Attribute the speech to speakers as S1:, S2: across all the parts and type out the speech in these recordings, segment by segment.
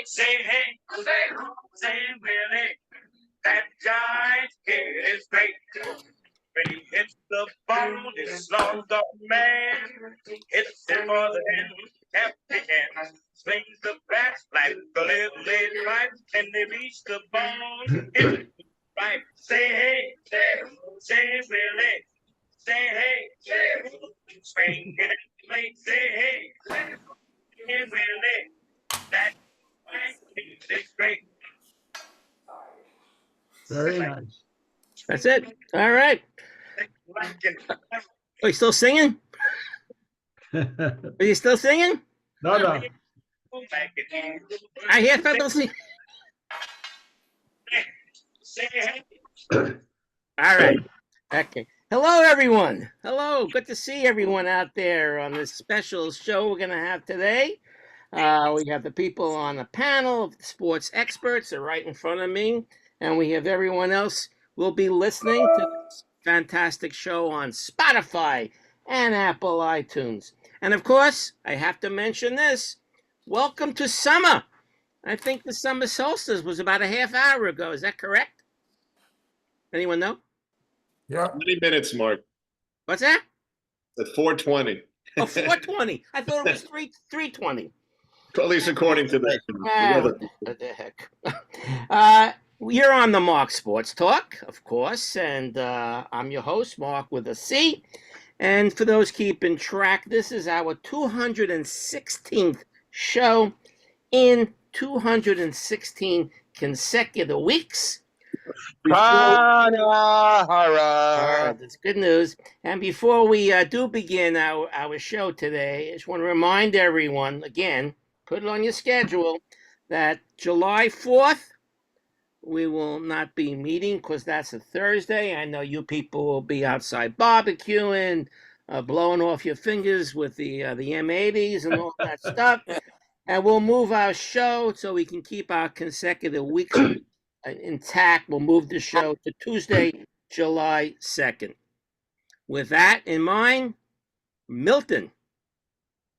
S1: say hey, say Willie. That giant kid is great. When he hits the ball, it's long dog man. Hits it for the end, empty hand. Swings the bat like the little lead pipe. And they reach the ball, hit it right. Say hey, say Willie. Say hey, swing it, play. Say hey, Willie. That giant kid is great.
S2: Very nice.
S3: That's it. All right. Are you still singing? Are you still singing?
S2: No.
S3: I hear people sing. All right. Okay. Hello, everyone. Hello. Good to see everyone out there on this special show we're going to have today. We have the people on the panel of sports experts are right in front of me, and we have everyone else will be listening to this fantastic show on Spotify and Apple iTunes. And of course, I have to mention this. Welcome to summer. I think the summer solstice was about a half hour ago. Is that correct? Anyone know?
S4: Yeah.
S5: 20 minutes, Mark.
S3: What's that?
S5: At 4:20.
S3: Oh, 4:20. I thought it was 3:20.
S5: At least according to that.
S3: What the heck? You're on the Marc Sports Talk, of course, and I'm your host, Marc with a C. And for those keeping track, this is our 216th show in 216 consecutive weeks. That's good news. And before we do begin our show today, I just want to remind everyone, again, put it on your schedule, that July 4th, we will not be meeting because that's a Thursday. I know you people will be outside barbecuing, blowing off your fingers with the M80s and all that stuff. And we'll move our show so we can keep our consecutive weeks intact. We'll move the show to Tuesday, July 2nd. With that in mind, Milton.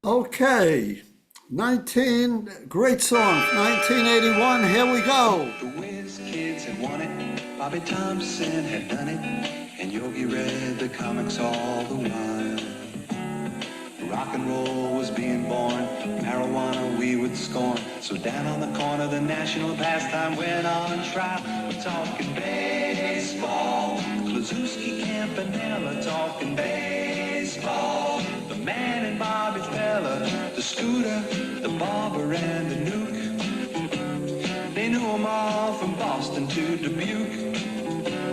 S2: Okay. Great song, 1981, here we go.
S6: The Whiz Kids had won it, Bobby Thompson had done it, and Yogi read the comics all the while. Rock and roll was being born, marijuana we would scorn, so down on the corner the national pastime went on trial. We're talking baseball, Klazuski, Campanella, talking baseball. The man and Bobby Fella, the Scooter, the Barber and the Nuke. They knew them all from Boston to Dubuque,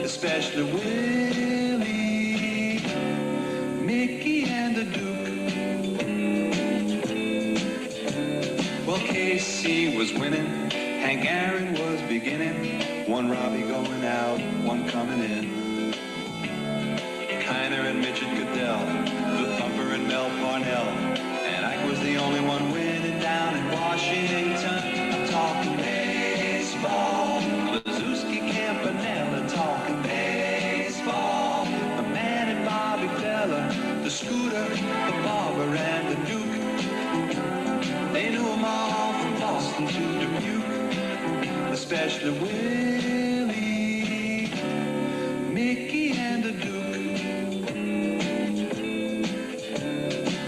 S6: especially Willie, Mickey and the Duke. Well, KC was winning, Hank Aaron was beginning, one Robbie going out, one coming in. Kiner and Mitchell Goodell, the Thumper and Mel Parnell, and Ike was the only one winning down in Washington. I'm talking baseball, Klazuski, Campanella, talking baseball. The man and Bobby Fella, the Scooter, the Barber and the Duke. They knew them all from Boston to Dubuque, especially Willie, Mickey and the Duke.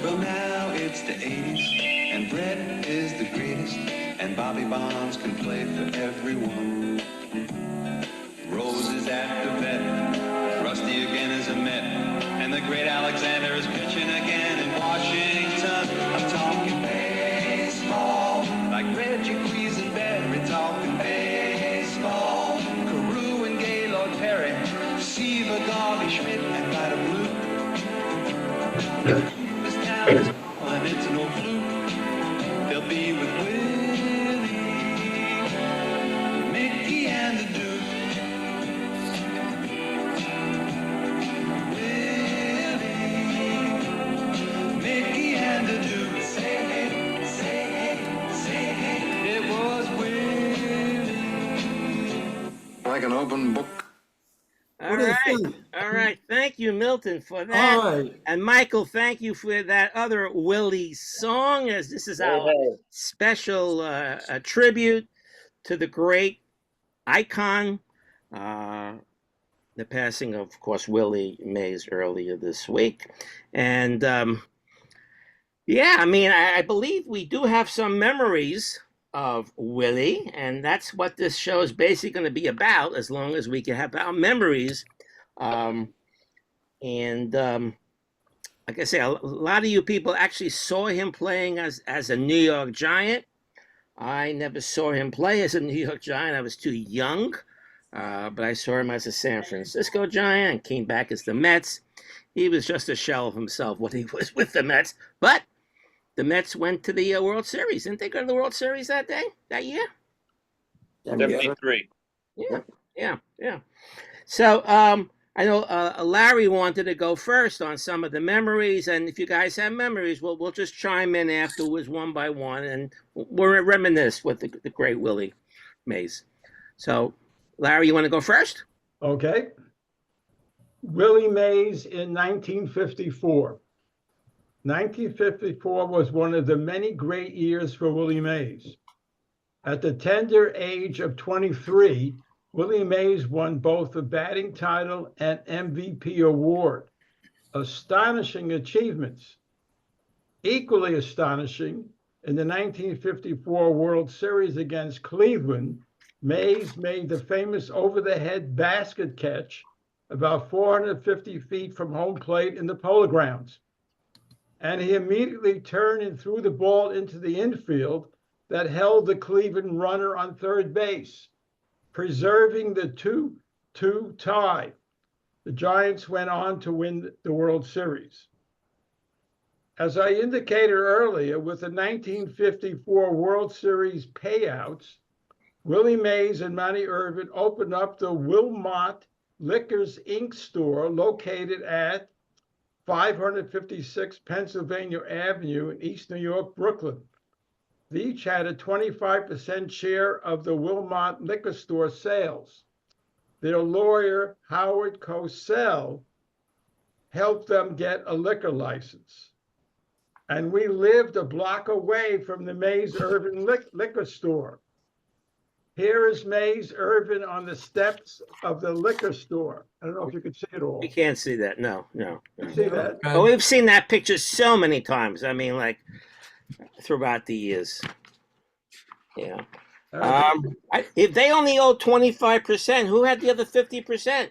S6: Well, now it's the 80s, and Brett is the greatest, and Bobby Bonds can play for everyone. Rose is at the vet, Rusty again is a Met, and the great Alexander is pitching again in Washington. I'm talking baseball, like Reggie Quisenberry, talking baseball. Carew and Gaylord Perry, Seaver, Garvey, Schmidt, and Ryder Blue. This town is and it's no fluke. They'll be with Willie, Mickey, and the Duke. Willie, Mickey, and the Duke. Say hey, say hey, say hey. It was Willie.
S4: Like an open book.
S3: All
S2: What do you
S3: right.
S2: Okay.
S3: All right. Thank you, Milton, for
S2: All
S3: that.
S2: right.
S3: And Michael, thank you for that other Willie song, as this is our special tribute to the great icon. The passing of course, Willie Mays earlier this week. And yeah, I mean, I believe we do have some memories of Willie, and that's what this show is basically going to be about, as long as we can have our memories. And like I say, a lot of you people actually saw him playing as a New York Giant. I never saw him play as a New York Giant. I was too young, but I saw him as a San Francisco Giant and came back as the Mets. He was just a shell of himself when he was with the Mets. But the Mets went to the World Series. Didn't they go to the World Series that year?
S1: 73.
S3: Yeah. So I know Larry wanted to go first on some of the memories, and if you guys have memories, we'll just chime in afterwards one by one, and we'll reminisce with the great Willie Mays. So, Larry, you want to go first?
S4: Okay. Willie Mays in 1954. 1954 was one of the many great years for Willie Mays. At the tender age of 23, Willie Mays won both the batting title and MVP award. Astonishing achievements. Equally astonishing, in the 1954 World Series against Cleveland, Mays made the famous over-the-head basket catch about 450 feet from home plate in the Polo Grounds. And he immediately turned and threw the ball into the infield that held the Cleveland runner on third base, preserving the 2-2 tie. The Giants went on to win the World Series. As I indicated earlier, with the 1954 World Series payouts, Willie Mays and Manny Irvin opened up the Wilmot Liquors Inc. store located at 556 Pennsylvania Avenue in East New York, Brooklyn. They each had a 25% share of the Wilmot liquor store sales. Their lawyer, Howard Cosell, helped them get a liquor license. And we lived a block away from the Mays Irvin liquor store. Here is Mays Irvin on the steps of the liquor store. I don't know if you can see it all.
S3: You can't see that. No.
S4: You see that?
S3: But we've seen that picture so many times. I mean, like throughout the years. Yeah. If they only owe 25%, who had the other 50%?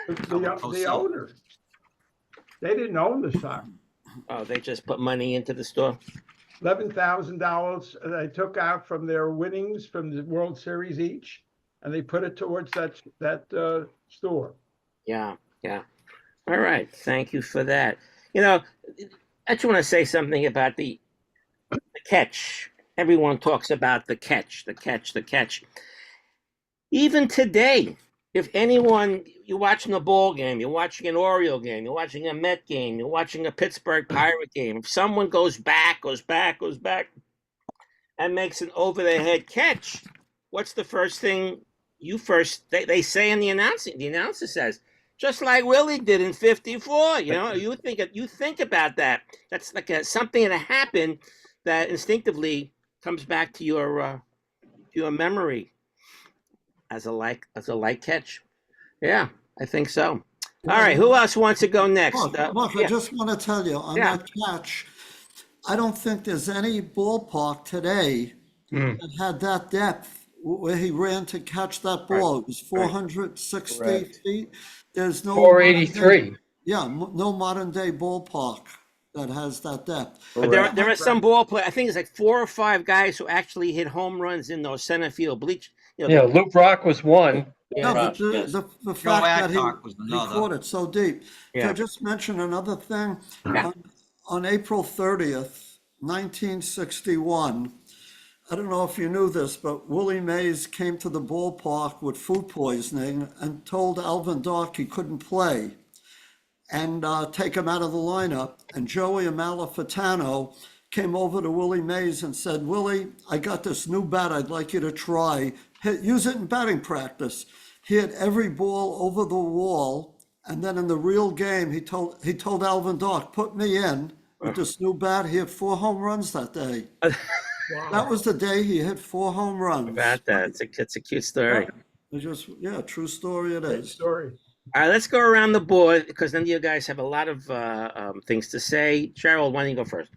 S4: The owner. They didn't own the stock.
S3: Oh, they just put money into the store?
S4: $11,000 they took out from their winnings from the World Series each, and they put it towards that store.
S3: Yeah. All right. Thank you for that. You know, I just want to say something about the catch. Everyone talks about the catch. Even today, if anyone, you're watching a ball game, you're watching an Oriole game, you're watching a Met game, you're watching a Pittsburgh Pirate game, if someone goes back, and makes an over-the-head catch, what's the first thing they say in the announcing? The announcer says, just like Willie did in 54. You know, you think about that. That's like something that happened that instinctively comes back to your memory as a like catch. Yeah, I think so. All right, who else wants to go next?
S2: Marc, I just want to tell you on that catch, I don't think there's any ballpark today that had that depth where he ran to catch that ball. It was 460 feet. There's no
S7: 483.
S2: No modern day ballpark that has that depth.
S3: But there are some ball players. I think it's like 4 or 5 guys who actually hit home runs in those center field bleachers.
S7: Luke Rock was one.
S2: No, but the fact that he caught it so deep.
S3: Yeah.
S2: Can I just mention another thing? On April 30th, 1961, I don't know if you knew this, but Willie Mays came to the ballpark with food poisoning and told Alvin Dark he couldn't play and take him out of the lineup. And Joey Amalfitano came over to Willie Mays and said, Willie, I got this new bat I'd like you to try. Use it in batting practice. He hit every ball over the wall And then in the real game, he told Alvin Dark, put me in with this new bat. He hit 4 home runs that day. That was the day he hit 4 home runs.
S3: About that. It's a cute story.
S2: It's just, true story it
S4: Great
S2: is.
S4: story.
S3: All right, let's go around the board because then you guys have a lot of things to say. Cheryl, why don't you go first?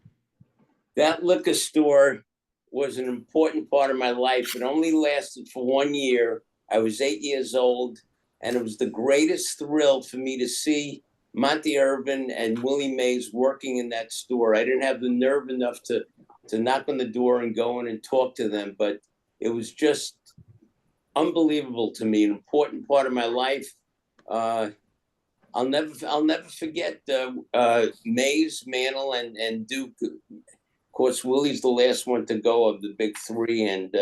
S8: That liquor store was an important part of my life. It only lasted for 1 year. I was 8 years old, and it was the greatest thrill for me to see Monty Irvin and Willie Mays working in that store. I didn't have the nerve enough to knock on the door and go in and talk to them, but it was just unbelievable to me, an important part of my life. I'll never forget Mays, Mantle, and Duke. Of course, Willie's the last one to go of the big three, and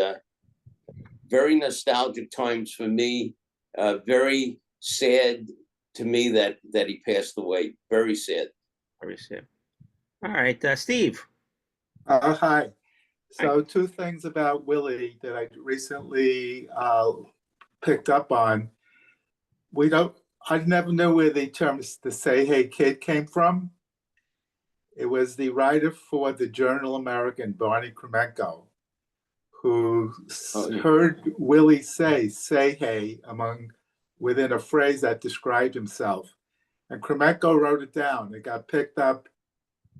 S8: very nostalgic times for me. Very sad to me that he passed away. Very sad.
S3: Very sad. All right, Steve.
S9: Hi. So 2 things about Willie that I recently picked up on. I never knew where the term "the Say Hey Kid" came from. It was the writer for the Journal American, Barney Kremenko, who heard Willie say hey within a phrase that described himself. And Kremenko wrote it down. It got picked up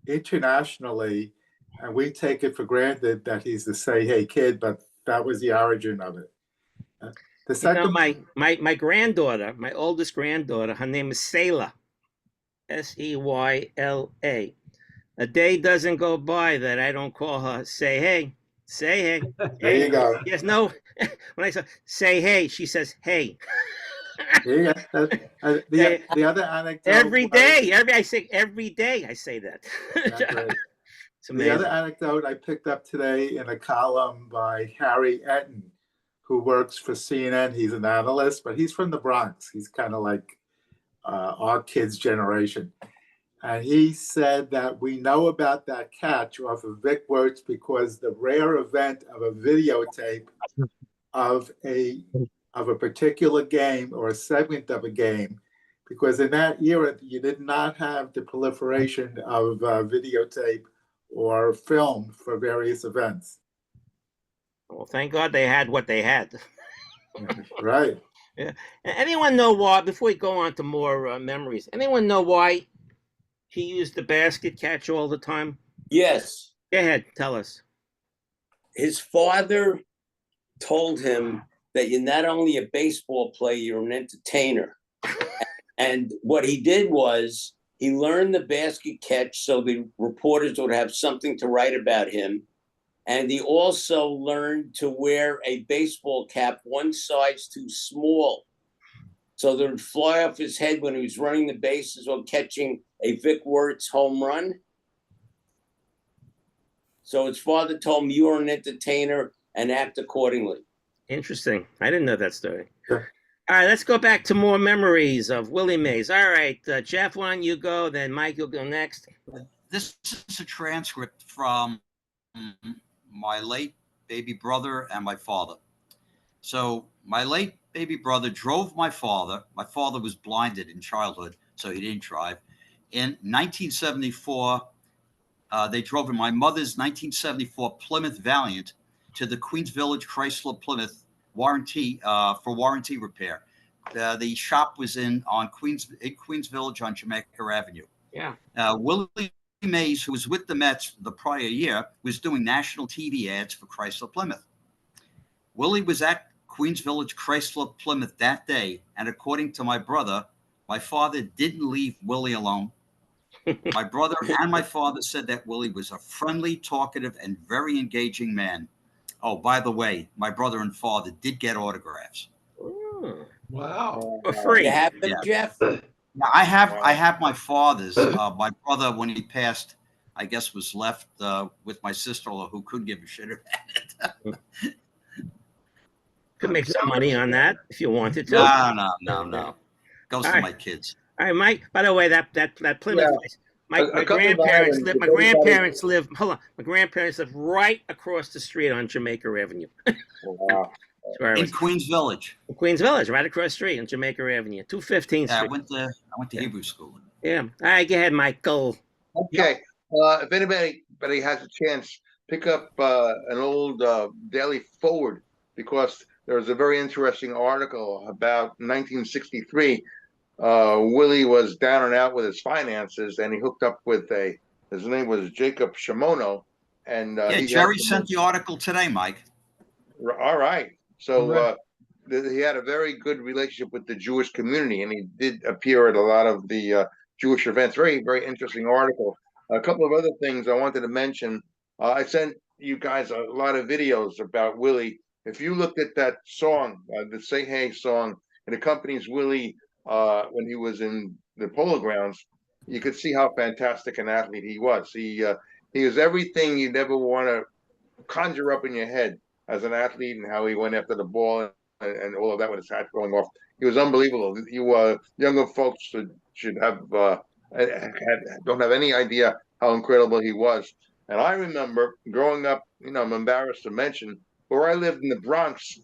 S9: internationally, and we take it for granted that he's the Say Hey Kid, but that was the origin of it. The second,
S3: my granddaughter, my oldest granddaughter, her name is Sayla, Seyla. A day doesn't go by that I don't call her Say Hey. Say hey.
S9: There you go.
S3: Yes, no. When I say hey, she says hey.
S9: Yeah, the other anecdote.
S3: Every day I say that.
S9: Right. The other anecdote I picked up today in a column by Harry Etten, who works for CNN. He's an analyst, but he's from the Bronx. He's kind of like our kids' generation. And he said that we know about that catch off of Vic Wertz because the rare event of a videotape of a particular game or a segment of a game, because in that era, you did not have the proliferation of videotape or film for various events.
S3: Well, thank God they had what they had.
S9: Right.
S3: Yeah. Anyone know why, before we go on to more memories, anyone know why he used the basket catch all the time?
S8: Yes.
S3: Go ahead, tell us.
S8: His father told him that you're not only a baseball player, you're an entertainer. And what he did was he learned the basket catch so the reporters would have something to write about him. And he also learned to wear a baseball cap 1 size too small, so that it would fly off his head when he was running the bases or catching a Vic Wertz home run. So his father told him, you are an entertainer and act accordingly.
S3: Interesting. I didn't know that story.
S9: Sure.
S3: All right, let's go back to more memories of Willie Mays. All right, Jeff, why don't you go? Then Mike, you'll go next.
S10: This is a transcript from my late baby brother and my father. So my late baby brother drove my father. My father was blinded in childhood, so he didn't drive. In 1974, they drove in my mother's 1974 Plymouth Valiant to the Queens Village Chrysler Plymouth warranty for warranty repair. The shop was in Queens Village on Jamaica Avenue.
S3: Yeah.
S10: Willie Mays, who was with the Mets the prior year, was doing national TV ads for Chrysler Plymouth. Willie was at Queens Village Chrysler Plymouth that day, and according to my brother, my father didn't leave Willie alone. My brother and my father said that Willie was a friendly, talkative, and very engaging man. Oh, by the way, my brother and father did get autographs.
S3: Ooh.
S4: Wow.
S3: For free.
S8: You have them,
S10: Yeah.
S8: Jeff?
S10: Now, I have my father's. My brother, when he passed, I guess was left with my sister-in-law, who couldn't give a shit about it.
S3: Could make some money on that if you wanted to.
S10: No. Goes
S3: All
S10: to
S3: right.
S10: my kids.
S3: All right, Mike. By the way, that Plymouth place, my grandparents live. My grandparents live. Hold on. My grandparents live right across the street on Jamaica Avenue.
S1: Wow.
S3: That's where I
S10: In
S3: was.
S10: Queens Village.
S3: Queens Village, right across the street on Jamaica Avenue, 215th
S10: Yeah, I
S3: Street.
S10: went to Hebrew school.
S3: Yeah. All right, go ahead, Michael.
S11: Okay. If anybody has a chance, pick up an old Daily Forward, because there was a very interesting article about 1963. Willie was down and out with his finances, and he hooked up with his name was Jacob Shimono, and
S10: Yeah, Jerry sent the article today, Mike.
S11: All right. So
S4: Correct.
S11: he had a very good relationship with the Jewish community, and he did appear at a lot of the Jewish events. Very, very interesting article. A couple of other things I wanted to mention. I sent you guys a lot of videos about Willie. If you looked at that song, the Say Hey song, it accompanies Willie when he was in the Polo Grounds, you could see how fantastic an athlete he was. He was everything you'd ever want to conjure up in your head as an athlete, and how he went after the ball and all of that with his hat going off. He was unbelievable. You younger folks should have don't have any idea how incredible he was. And I remember growing up, I'm embarrassed to mention, where I lived in the Bronx,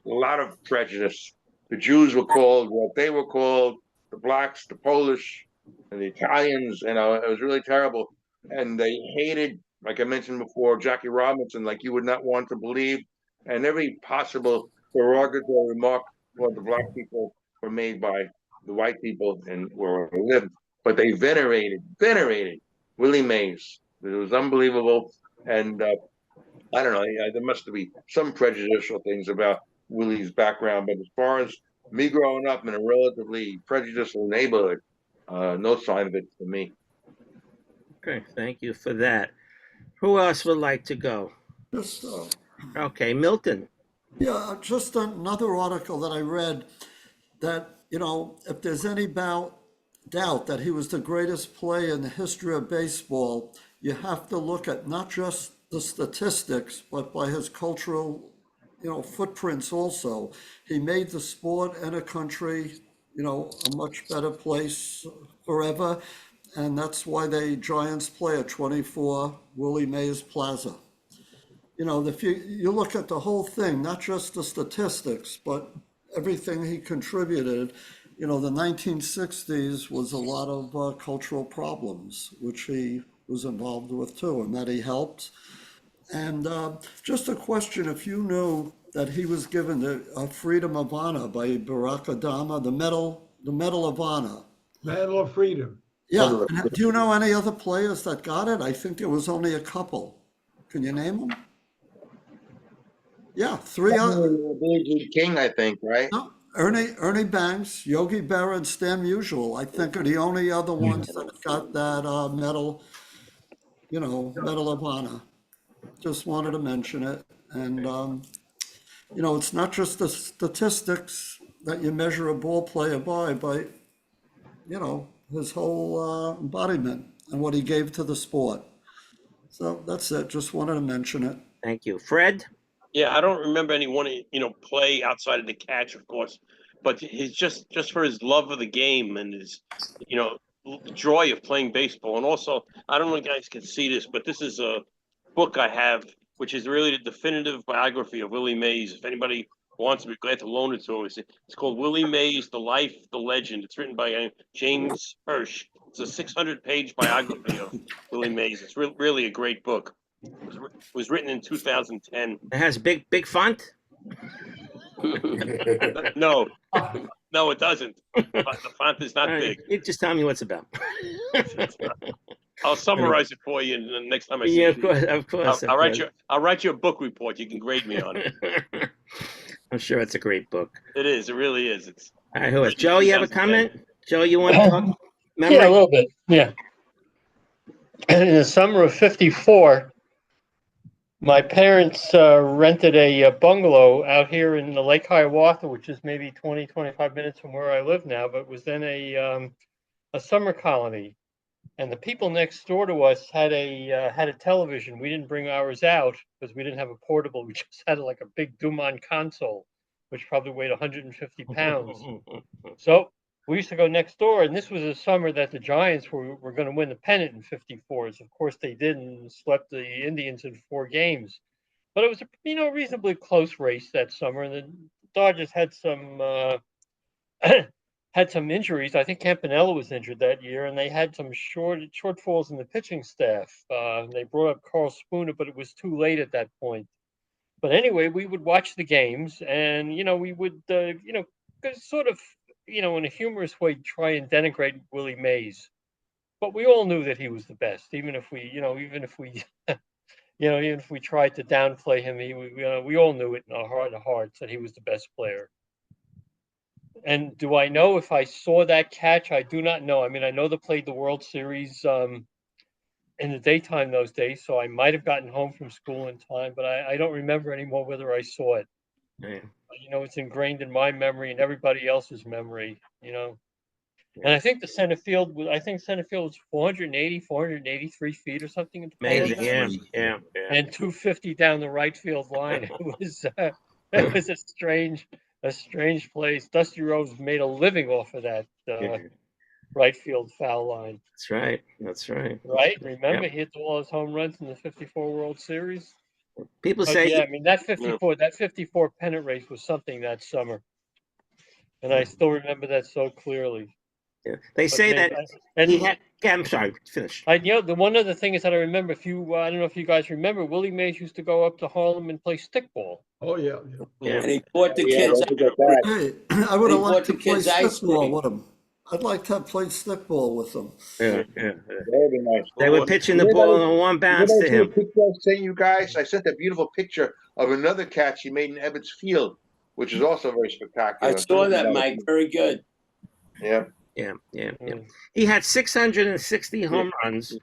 S11: a lot of prejudice. The Jews were called what they were called, the blacks, the Polish, and the Italians. It was really terrible. And they hated, like I mentioned before, Jackie Robinson, like you would not want to believe. And every possible derogatory remark toward the black people were made by the white people and where we lived. But they venerated Willie Mays. It was unbelievable. And I don't know, there must be some prejudicial things about Willie's background. But as far as me growing up in a relatively prejudicial neighborhood, no sign of it for me.
S3: Okay, thank you for that. Who else would like to go?
S2: Just,
S3: Okay, Milton.
S2: yeah, just another article that I read that, if there's any doubt that he was the greatest player in the history of baseball, you have to look at not just the statistics, but by his cultural, footprints also. He made the sport and a country, a much better place forever. And that's why the Giants play at 24 Willie Mays Plaza. If you look at the whole thing, not just the statistics, but everything he contributed, the 1960s was a lot of cultural problems, which he was involved with too, and that he helped. And just a question, if you knew that he was given the Freedom of Honor by Barack Obama, the Medal of Honor.
S4: Medal of Freedom.
S2: Yeah, and do you know any other players that got it? I think there was only a couple. Can you name them? Yeah, three other.
S11: Billie Jean King, I think, right?
S2: No, Ernie Banks, Yogi Berra, and Stan Musial, I think, are the only other ones that got that medal, Medal of Honor. Just wanted to mention it. And, it's not just the statistics that you measure a ball player by, but, his whole embodiment and what he gave to the sport. So that's it. Just wanted to mention it.
S3: Thank you. Fred?
S1: Yeah, I don't remember anyone, play outside of the catch, of course, but he's just for his love of the game and his, joy of playing baseball. And also, I don't know if you guys can see this, but this is a book I have, which is really the definitive biography of Willie Mays. If anybody wants to, be glad to loan it to us. It's called Willie Mays, The Life, the Legend. It's written by James Hirsch. It's a 600-page biography of Willie Mays. It's really a great book. It was written in 2010.
S3: It has big font?
S1: No, it doesn't. The font is not big.
S3: You just tell me what's about.
S1: I'll summarize it for you the next time I see
S3: Yeah,
S1: you.
S3: of course.
S1: I'll write you a book report. You can grade me on it.
S3: I'm sure it's a great book.
S1: It is. It really is. It's.
S3: All right, who else? Joe, you have a comment? Joe, you want to talk?
S7: Yeah, a little bit. Yeah. In the summer of '54, my parents rented a bungalow out here in the Lake Hiawatha, which is maybe 20, 25 minutes from where I live now, but was then a summer colony. And the people next door to us had a television. We didn't bring ours out because we didn't have a portable. We just had like a big Dumont console, which probably weighed 150 pounds. So we used to go next door, and this was a summer that the Giants were going to win the pennant in '54. Of course, they didn't, and swept the Indians in 4 games. but it was a reasonably close race that summer. And the Dodgers had some had some injuries. I think Campanella was injured that year, and they had some shortfalls in the pitching staff. They brought up Carl Spooner, but it was too late at that point. But anyway, we would watch the games, and we would sort of in a humorous way try and denigrate Willie Mays. But we all knew that he was the best, even if we even if we tried to downplay him. We all knew it in our heart of hearts that he was the best player. And do I know if I saw that catch? I do not know. I mean, I know they played the World Series in the daytime those days, so I might have gotten home from school in time, but I don't remember anymore whether I saw it.
S3: Yeah.
S7: It's ingrained in my memory and everybody else's memory, And I think center field was 483 feet or something.
S3: Amazing. Yeah.
S7: And 250 down the right field line. It was a strange place. Dusty Rhodes made a living off of that right field foul line.
S3: That's right.
S7: Right? Remember, he hit all his home runs in the '54 World Series.
S3: People say,
S7: I mean, that '54 pennant race was something that summer, and I still remember that so clearly.
S3: Yeah. They say that he had. Yeah, I'm sorry. Finish.
S7: The one other thing is that I remember. I don't know if you guys remember, Willie Mays used to go up to Harlem and play stickball.
S4: Oh yeah.
S8: And he bought the kids.
S2: Hey, I would have liked to play
S8: kids ice
S2: stickball
S8: cream.
S2: with him. I'd like to have played stickball with them.
S3: Yeah.
S11: Very nice.
S3: They were pitching the ball on one bounce to him.
S11: Saying you guys, I sent a beautiful picture of another catch he made in Ebbets Field, which is also very spectacular.
S8: I saw that, Mike. Very good.
S11: Yeah.
S3: He had 660 home runs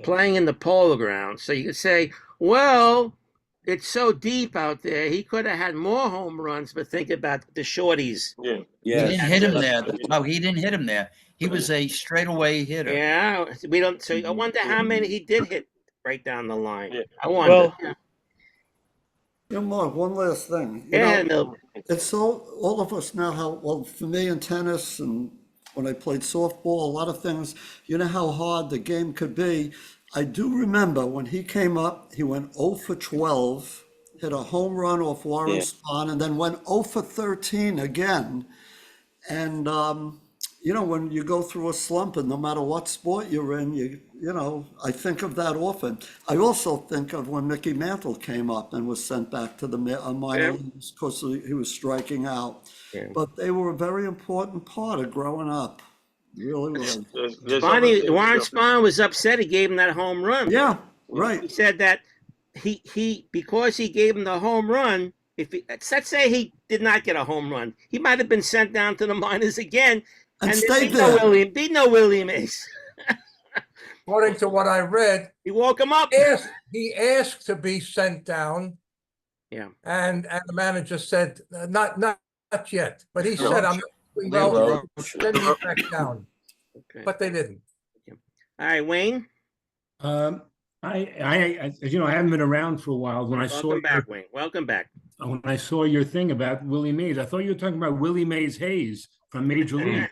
S3: playing in the Polo Grounds. So you could say, well, it's so deep out there. He could have had more home runs, but think about the shorties.
S10: He didn't hit him there. No, he didn't hit him there. He was a straightaway hitter.
S3: Yeah, we don't. So I wonder how many he did hit right down the line. I wonder.
S2: Mark, one last thing. It's so all of us now. For me in tennis and when I played softball, a lot of things. You know how hard the game could be. I do remember when he came up, he went 0 for 12, hit a home run off Warren Spahn, and then went 0 for 13 again. And, when you go through a slump, and no matter what sport you're in, I think of that often. I also think of when Mickey Mantle came up and was sent back to the minor leagues because he was striking out. Yeah. But they were a very important part of growing up. Really was.
S3: Warren Spahn was upset he gave him that home run.
S2: Yeah, right.
S3: He said that he because he gave him the home run, let's say he did not get a home run, he might have been sent down to the minors again
S2: and stayed there.
S3: Be no Willie Mays.
S12: According to what I read,
S3: he woke him up.
S12: He asked to be sent down.
S3: Yeah.
S12: And the manager said, not yet. But he said, I'm well, send me back down.
S3: Okay.
S12: But they didn't.
S3: All right, Wayne.
S13: I as you know, I haven't been around for a while. When
S3: Welcome back, Wayne. Welcome back.
S13: When I saw your thing about Willie Mays, I thought you were talking about Willie Mays Hayes from Major League.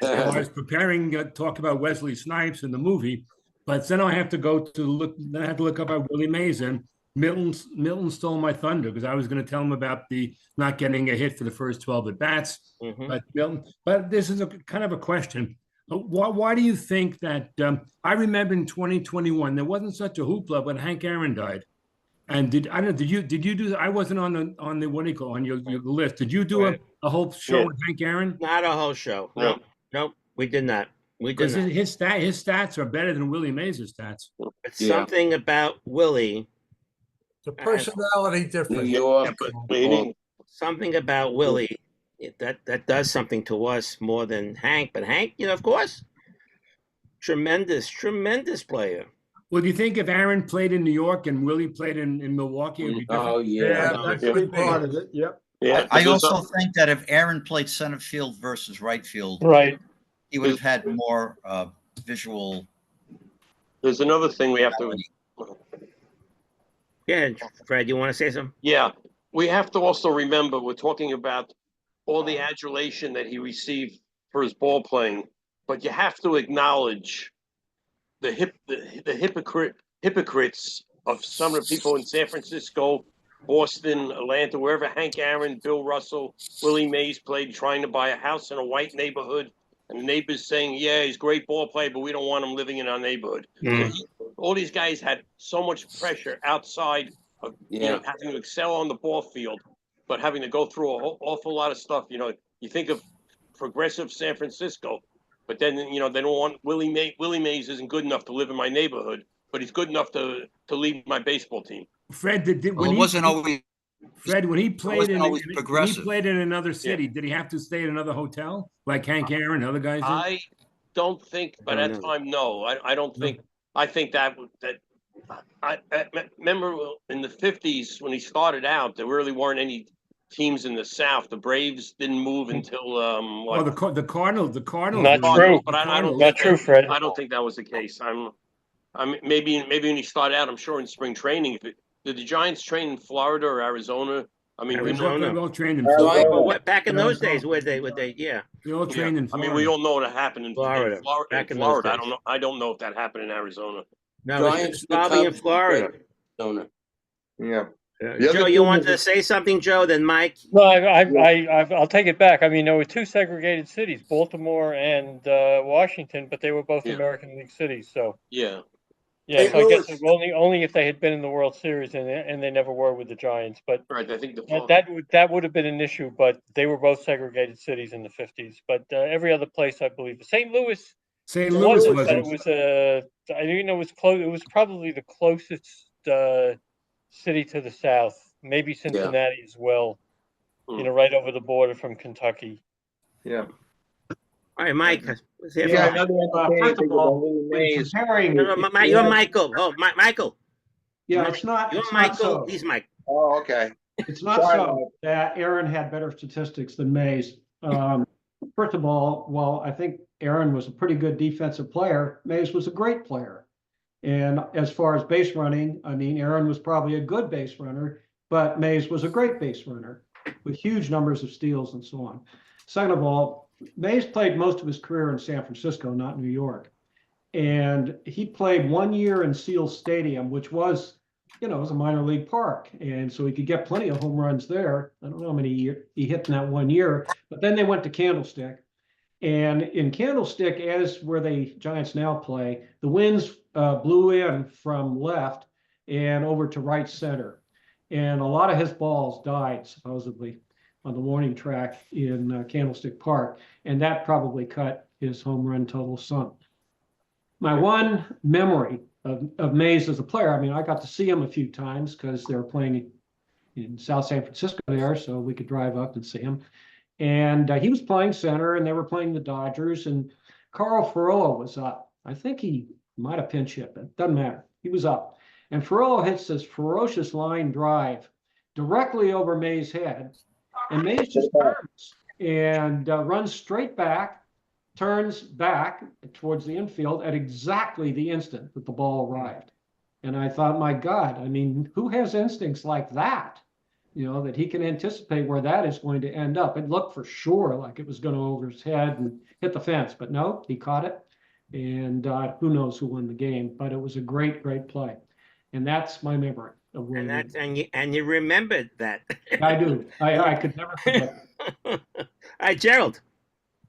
S13: So I was preparing to talk about Wesley Snipes in the movie, but then I have to Then I had to look up Willie Mays, and Milton stole my thunder because I was going to tell him about the not getting a hit for the first 12 at bats.
S3: Mm-hmm.
S13: But this is a kind of a question. Why do you think that? I remember in 2021 there wasn't such a hoopla when Hank Aaron died, and did you do? I wasn't on the what do you call on your list. Did you do a whole show with Hank Aaron?
S3: Not a whole show. No, nope, we did not.
S13: Because his stats are better than Willie Mays' stats.
S3: It's something about Willie.
S12: The personality difference.
S3: New York, something about Willie that does something to us more than Hank. But Hank, of course, tremendous player.
S13: Well, do you think if Aaron played in New York and Willie played in Milwaukee, it would be different?
S8: Oh yeah,
S4: that's a big part of it. Yep.
S10: Yeah. I also think that if Aaron played center field versus right field, he would have had more visual.
S14: There's another thing we have to.
S3: Yeah, Fred, you want to say something?
S14: Yeah, we have to also remember we're talking about all the adulation that he received for his ball playing, but you have to acknowledge the hypocrites of some of the people in San Francisco Boston, Atlanta, wherever Hank Aaron, Bill Russell, Willie Mays played, trying to buy a house in a white neighborhood, and the neighbors saying, "Yeah, he's a great ball player, but we don't want him living in our neighborhood." So all these guys had so much pressure outside of having to excel on the ball field, but having to go through a whole awful lot of stuff. You think of progressive San Francisco, but then they don't want Willie Mays. Willie Mays isn't good enough to live in my neighborhood, but he's good enough to lead my baseball team.
S13: Fred,
S10: Well, it wasn't always.
S13: Fred, when he played
S10: progressive.
S13: in another city, did he have to stay at another hotel like Hank Aaron and other guys did?
S14: I don't think by that time. No, I don't think. I think that I remember in the 50s when he started out, there really weren't any teams in the South. The Braves didn't move until
S13: the Cardinals.
S7: Not true.
S14: But I don't.
S7: Not true, Fred.
S14: I don't think that was the case. Maybe when he started out, I'm sure in spring training. Did the Giants train in Florida or Arizona? I mean,
S13: Arizona. We all trained in
S3: Florida.
S13: Florida.
S3: Back in those days, would they? Yeah.
S13: We all trained in Florida.
S14: I mean, we all know what happened in
S3: Florida.
S14: Back in Florida. I don't know if that happened in Arizona.
S3: No, it's probably in Florida.
S11: Yeah.
S3: Joe, you wanted to say something, Joe? Then Mike.
S7: No, I'll take it back. I mean, there were two segregated cities, Baltimore and Washington, but they were both American League cities. So
S14: yeah.
S7: Yeah, so I guess only if they had been in the World Series and they never were with the Giants. But
S14: right, I think
S7: that would have been an issue. But they were both segregated cities in the 50s. But every other place, I believe, St. Louis.
S13: St. Louis wasn't.
S7: It was I didn't know it was close. It was probably the closest city to the south. Maybe Cincinnati as well. Right over the border from Kentucky.
S11: Yeah.
S3: All right, Mike.
S15: First of all, when comparing,
S3: you're Michael. Oh, Michael.
S15: Yeah,
S3: Mike,
S15: it's not.
S3: You're
S15: it's
S3: Michael.
S15: Not so.
S3: He's Mike.
S11: Oh, okay.
S15: It's not so that Aaron had better statistics than Mays. First of all, while I think Aaron was a pretty good defensive player, Mays was a great player. And as far as base running, I mean, Aaron was probably a good base runner, but Mays was a great base runner with huge numbers of steals and so on. Second of all, Mays played most of his career in San Francisco, not New York. And he played 1 year in Seal Stadium, which was, it was a minor league park. And so he could get plenty of home runs there. I don't know how many he hit in that 1 year. But then they went to Candlestick. And in Candlestick, as where the Giants now play, the winds blew in from left and over to right center. And a lot of his balls died, supposedly, on the warning track in Candlestick Park, and that probably cut his home run total some. My one memory of Mays as a player, I mean, I got to see him a few times because they were playing in South San Francisco there, so we could drive up and see him. And he was playing center, and they were playing the Dodgers, and Carl Furillo was up. I think he might have pinch hit, but doesn't matter. He was up. And Furillo hits this ferocious line drive directly over Mays' head. And Mays just turns and runs straight back, turns back towards the infield at exactly the instant that the ball arrived. And I thought, my God, I mean, who has instincts like that? That he can anticipate where that is going to end up. It looked for sure like it was going to go over his head and hit the fence, but no, he caught it. And who knows who won the game, but it was a great, great play. And that's my memory.
S3: And you remembered that.
S15: I do. I could never forget.
S3: All right, Gerald.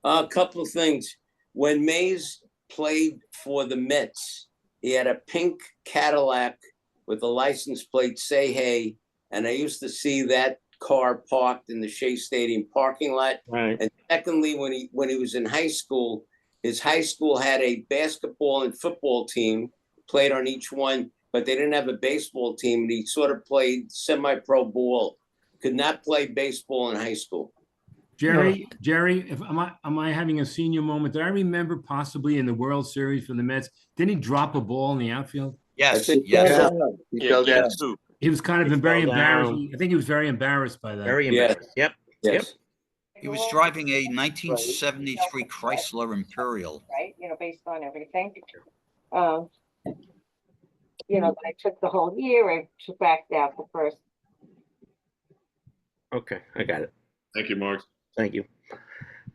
S8: A couple of things. When Mays played for the Mets, he had a pink Cadillac with a license plate, "Say Hey," and I used to see that car parked in the Shea Stadium parking lot.
S3: Right.
S8: And secondly, when he was in high school, his high school had a basketball and football team, played on each one, but they didn't have a baseball team, and he sort of played semi-pro ball. Could not play baseball in high school.
S13: Jerry, am I having a senior moment? Do I remember possibly in the World Series for the Mets, didn't he drop a ball in the outfield?
S10: Yes.
S13: He was kind of very embarrassed. I think he was very embarrassed by that.
S3: Very embarrassed. Yep.
S10: He was driving a 1973 Chrysler Imperial.
S16: Right, based on everything. I took the whole year and backed out the first.
S3: Okay, I got it.
S5: Thank you, Mark.
S3: Thank you.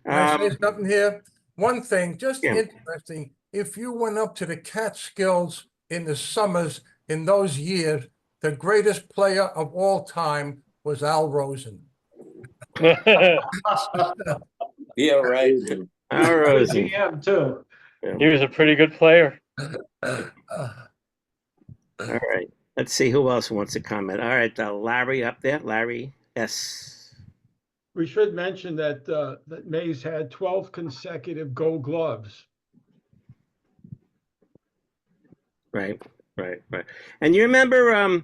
S12: There's nothing here. One thing, just interesting. If you went up to the Catskills in the summers in those years, the greatest player of all time was Al Rosen.
S8: Yeah, right.
S3: Al Rosen.
S15: GM too.
S7: He was a pretty good player.
S3: All right. Let's see who else wants to comment. All right, Larry up there. Larry S.
S4: We should mention that that Mays had 12 consecutive Gold Gloves.
S3: Right. And you remember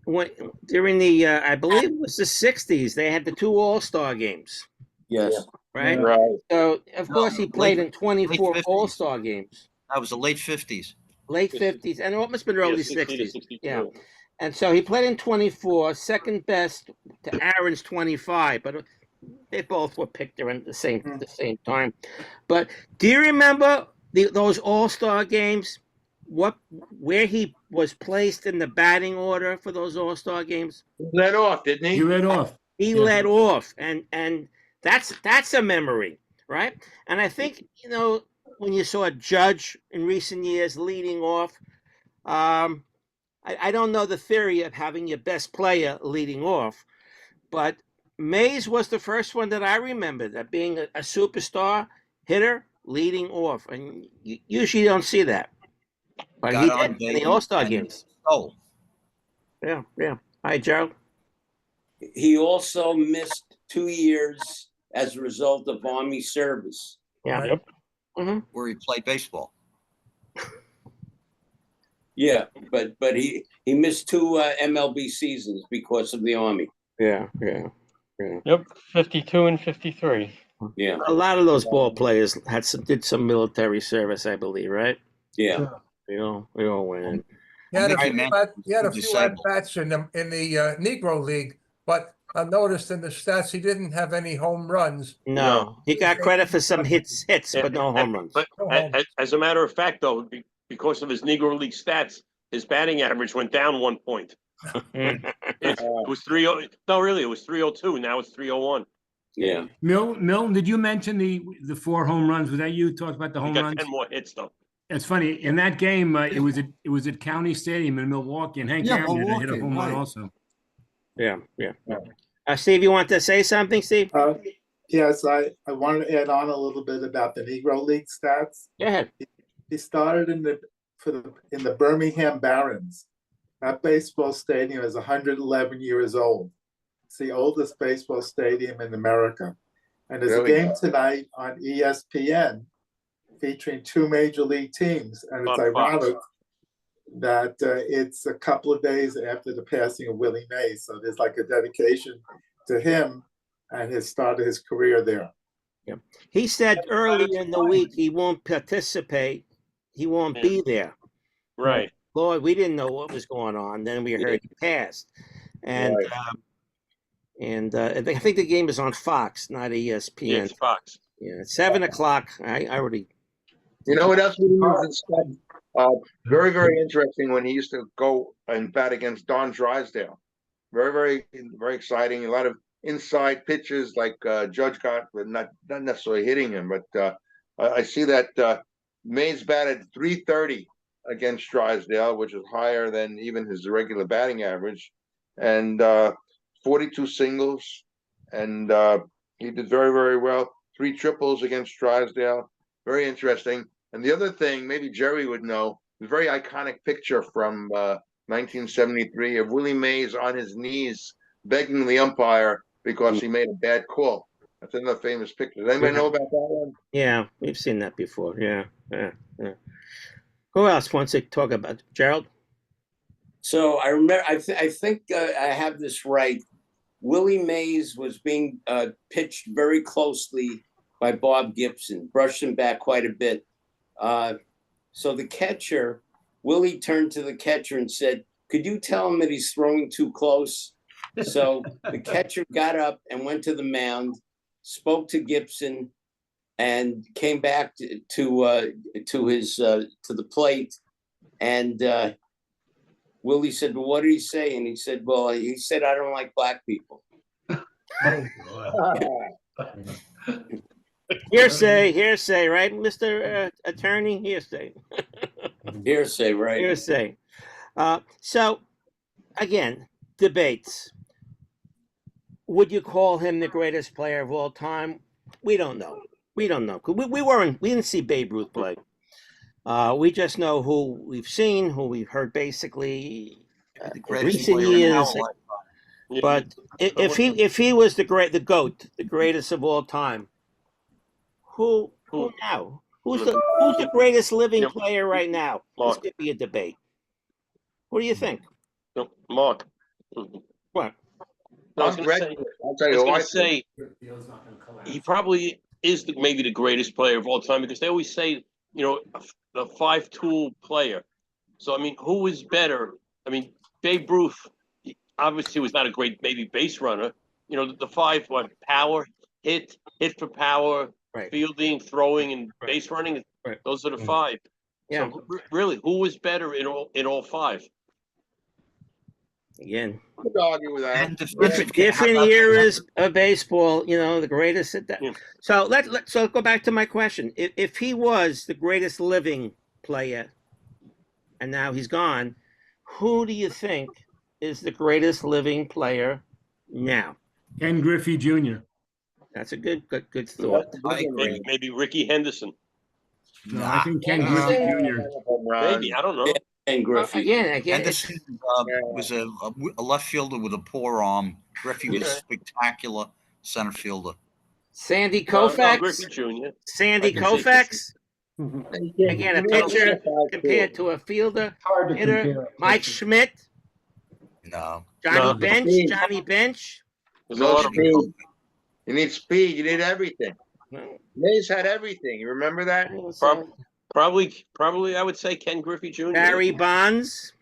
S3: when during the I believe it was the 60s, they had the 2 All-Star games.
S8: Yes.
S3: Right?
S5: Right.
S3: So of course he played in 24
S10: late 50s.
S3: All-Star games.
S10: That was the late 50s.
S3: Late 50s, and it must have been early
S14: 60 to
S3: 60s.
S14: 62.
S3: Yeah. And so he played in 24, second best to Aaron's 25, but they both were picked around the same time. But do you remember those All-Star games? Where he was placed in the batting order for those All-Star games?
S11: He led off, didn't he?
S13: He led off.
S3: He led off, and that's a memory, right? And I think, when you saw a Judge in recent years leading off, I don't know the theory of having your best player leading off, but Mays was the first one that I remember that being a superstar hitter leading off, and you usually don't see that. But he did in the All-Star games.
S10: Oh,
S3: yeah. Hi, Joe.
S8: He also missed 2 years as a result of Army service.
S3: Yeah.
S13: Yep.
S3: Mm-hmm.
S10: where he played baseball.
S8: Yeah, but he missed 2 MLB seasons because of the Army.
S3: Yeah.
S7: Yep, 52 and 53.
S8: Yeah.
S3: A lot of those ball players did some military service, I believe, right?
S8: Yeah.
S3: We all went.
S12: He had a
S10: Mickey
S12: few
S10: Mantle was
S12: few at-bats in the Negro League, but I noticed in the stats he didn't have any home runs.
S3: No, he got credit for some hits, but no home runs.
S14: But as a matter of fact, though, because of his Negro League stats, his batting average went down 1 point. It was 3-0. No, really, it was 302. Now it's 301.
S8: Yeah.
S13: Milton, did you mention the 4 home runs? Was that you talked about the
S14: He
S13: home
S14: got
S13: runs?
S14: 10 more hits, though.
S13: It's funny. In that game, it was at County Stadium in Milwaukee, and Hank Aaron hit a home run also.
S3: Yeah. Steve, you want to say something, Steve?
S9: Yes, I wanted to add on a little bit about the Negro League stats.
S3: Go ahead.
S9: He started in the Birmingham Barons. That baseball stadium is 111 years old. It's the oldest baseball stadium in America. And there's a game tonight on ESPN featuring 2 major league teams. And it's ironic that it's a couple of days after the passing of Willie Mays. So there's like a dedication to him and his start of his career there.
S3: Yeah. He said early in the week he won't participate. He won't be there.
S14: Right.
S3: Lord, we didn't know what was going on. Then we heard he passed. And I think the game is on Fox, not ESPN.
S14: Yeah, it's Fox.
S3: Yeah, it's 7:00. I already.
S11: You know what else we used in very, very interesting when he used to go and bat against Don Drysdale. Very, very, very exciting. A lot of inside pitches like Judge got, but not necessarily hitting him. But I see that Mays batted .330 against Drysdale, which is higher than even his regular batting average, and 42 singles. And he did very, very well. 3 triples against Drysdale. Very interesting. And the other thing, maybe Jerry would know, the very iconic picture from 1973 of Willie Mays on his knees begging the umpire because he made a bad call. That's another famous picture. Does anybody know about that one?
S3: Yeah, we've seen that before. Yeah. Who else wants to talk about it? Gerald?
S8: So I remember, I think I have this right. Willie Mays was being pitched very closely by Bob Gibson, brushed him back quite a bit. So the catcher, Willie turned to the catcher and said, "Could you tell him that he's throwing too close?" So the catcher got up and went to the mound, spoke to Gibson, and came back to the plate. And Willie said, "Well, what did he say?" And he said, "Well, he said, I don't like black people."
S3: Hearsay, right, Mr. Attorney? Hearsay.
S8: Hearsay, right?
S3: Hearsay. So again, debates. Would you call him the greatest player of all time? We don't know. We don't know. We didn't see Babe Ruth play. We just know who we've seen, who we've heard basically
S10: The
S3: in
S10: greatest
S3: recent
S10: player in our
S3: years.
S10: lifetime.
S3: But if he was the GOAT, the greatest of all time, who now? Who's the greatest living player right now? This could be a debate. What do you think?
S14: Mark.
S3: What?
S14: I was going to say, he probably is maybe the greatest player of all time, because they always say, the five-tool player. So, I mean, who is better? I mean, Babe Ruth obviously was not a great maybe base runner. The five, power, hit for power, fielding, throwing, and base running. Those are the five.
S3: Yeah.
S14: So really, who was better in all five?
S3: Again,
S11: I could argue with that.
S3: different eras of baseball. The greatest at that. Yeah. So let's go back to my question. If he was the greatest living player, and now he's gone, who do you think is the greatest living player now?
S13: Ken Griffey Jr.
S3: That's a good thought.
S14: Maybe Ricky Henderson.
S13: No, I think Ken Griffey Jr.
S14: Maybe, I don't know.
S8: And Griffey.
S3: Again,
S10: Henderson was a left fielder with a poor arm. Griffey was a spectacular center fielder.
S3: Sandy Koufax.
S14: Griffey Jr.
S3: Sandy Koufax. Again, a pitcher compared to a fielder.
S15: Hard to
S3: hitter.
S15: compare.
S3: Mike Schmidt.
S10: No.
S3: Johnny Bench. Johnny Bench.
S11: No speed. You need speed. You need everything. Mays had everything. You remember that?
S14: Probably, I would say Ken Griffey Jr.
S3: Barry Bonds.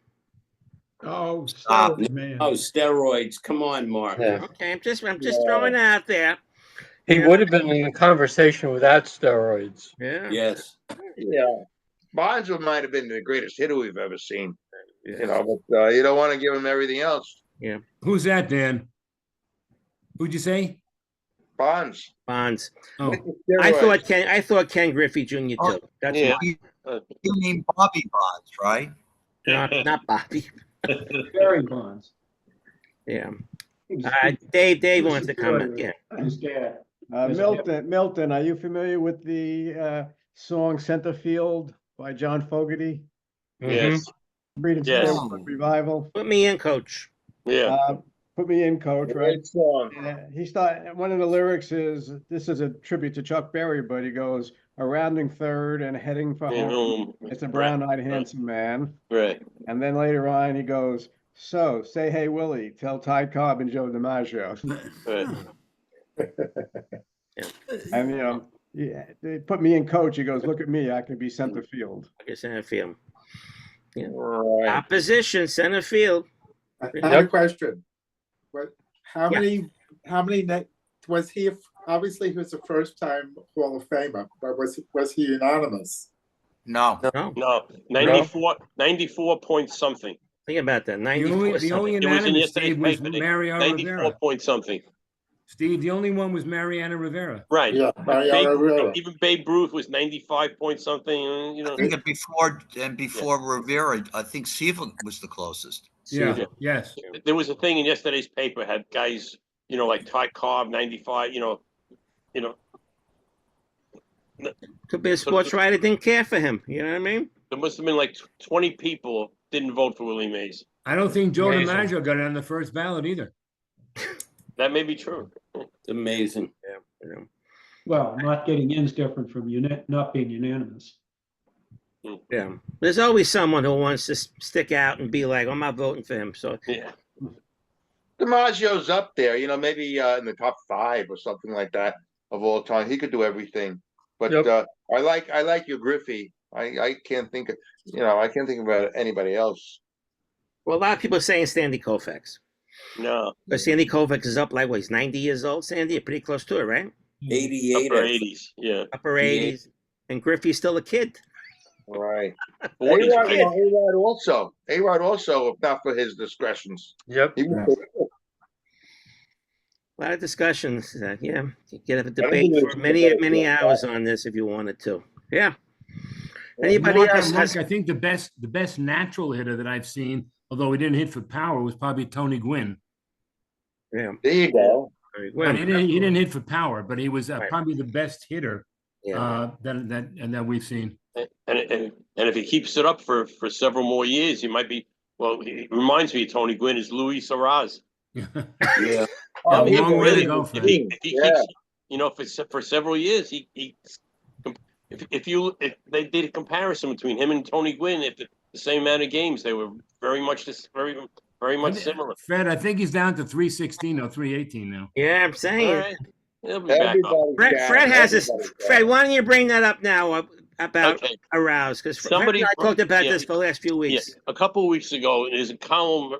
S4: Oh, steroids, man.
S8: Oh, steroids. Come on, Mark.
S7: Yeah.
S3: Okay, I'm just throwing it out there.
S7: He would have been in the conversation without steroids.
S3: Yeah.
S8: Yes.
S11: Yeah. Bonds might have been the greatest hitter we've ever seen. But you don't want to give him everything else.
S3: Yeah.
S13: Who's that, Dan? Who'd you say?
S11: Bonds.
S13: Oh.
S3: I thought Ken Griffey Jr. too. That's
S10: You mean Bobby Bonds, right?
S3: not Bobby.
S15: Barry Bonds.
S3: Yeah. Dave wants to comment. Yeah.
S15: His dad.
S17: Milton, are you familiar with the song Center Field by John Fogerty?
S14: Yes.
S17: Breeding' Revival.
S3: Put me in, coach.
S14: Yeah.
S17: Put me in, coach, right?
S11: Song.
S17: One of the lyrics is, this is a tribute to Chuck Berry, but he goes, a rounding third and heading for home. It's a brown-eyed handsome man.
S14: Right.
S17: And then later on he goes, so say hey Willie, tell Ty Cobb and Joe DiMaggio. And they put me in, coach. He goes, look at me, I can be center field.
S3: I guess center field. Yeah.
S11: Right.
S3: Opposition, center field.
S9: I have a question. How many was he? Obviously, he was a first-time Hall of Famer, but was he unanimous?
S10: No.
S14: 94 point something.
S3: Think about that. 94.
S13: The only
S14: It was in
S13: unanimous,
S14: yesterday's
S13: Steve, was
S14: paper.
S13: Mariano
S14: 94
S13: Rivera.
S14: point something.
S13: Steve, the only one was Mariano Rivera.
S14: Right.
S9: Yeah, Mariano Rivera.
S14: Even Babe Ruth was 95 point something.
S10: I think before Rivera, I think Seaver was the closest.
S13: Yeah. Yes.
S14: There was a thing in yesterday's paper had guys, like Ty Cobb, 95.
S3: Could be a sports writer didn't care for him. You know what I mean?
S14: There must have been like 20 people didn't vote for Willie Mays.
S13: I don't think Joe DiMaggio got it on the first ballot either.
S14: That may be true.
S8: It's amazing.
S3: Yeah.
S15: Well, not getting in is different from not being unanimous.
S3: Yeah. There's always someone who wants to stick out and be like, I'm not voting for him. So
S14: yeah.
S11: DiMaggio's up there, maybe in the top 5 or something like that of all time. He could do everything. But I like your Griffey. I can't think of about anybody else.
S3: Well, a lot of people are saying Sandy Koufax.
S14: No.
S3: But Sandy Koufax is up like, he's 90 years old, Sandy? You're pretty close to it, right?
S8: 88.
S14: Upper 80s, yeah.
S3: Upper 80s. And Griffey's still a kid.
S11: Right. A-Rod also, if not for his discretions.
S7: Yep.
S3: A lot of discussions. You could have a debate for many hours on this if you wanted to. Yeah. Anybody else?
S13: I think the best natural hitter that I've seen although he didn't hit for power, was probably Tony Gwynn.
S3: Yeah.
S11: There you go.
S13: But he didn't hit for power, but he was
S3: Right.
S13: probably the best hitter
S3: Yeah.
S13: that we've seen.
S14: And if he keeps it up for several more years, he might be. Well, it reminds me of Tony Gwynn is Luis Arraez.
S11: Yeah.
S13: A
S14: Yeah,
S13: long
S14: but
S13: way to
S14: really,
S13: go,
S14: if
S13: Fred.
S14: he
S11: Yeah.
S14: keeps, for several years, if they did a comparison between him and Tony Gwynn, if the same amount of games, they were very much similar.
S13: Fred, I think he's down to 316 or 318 now.
S3: Yeah, I'm saying.
S14: All right. He'll be back up.
S3: Fred has this. Fred, why don't you bring that up now about Arouse? Because
S14: Somebody
S3: I talked about
S14: yeah,
S3: this for the last few weeks.
S14: Yeah, a couple of weeks ago, there's a column.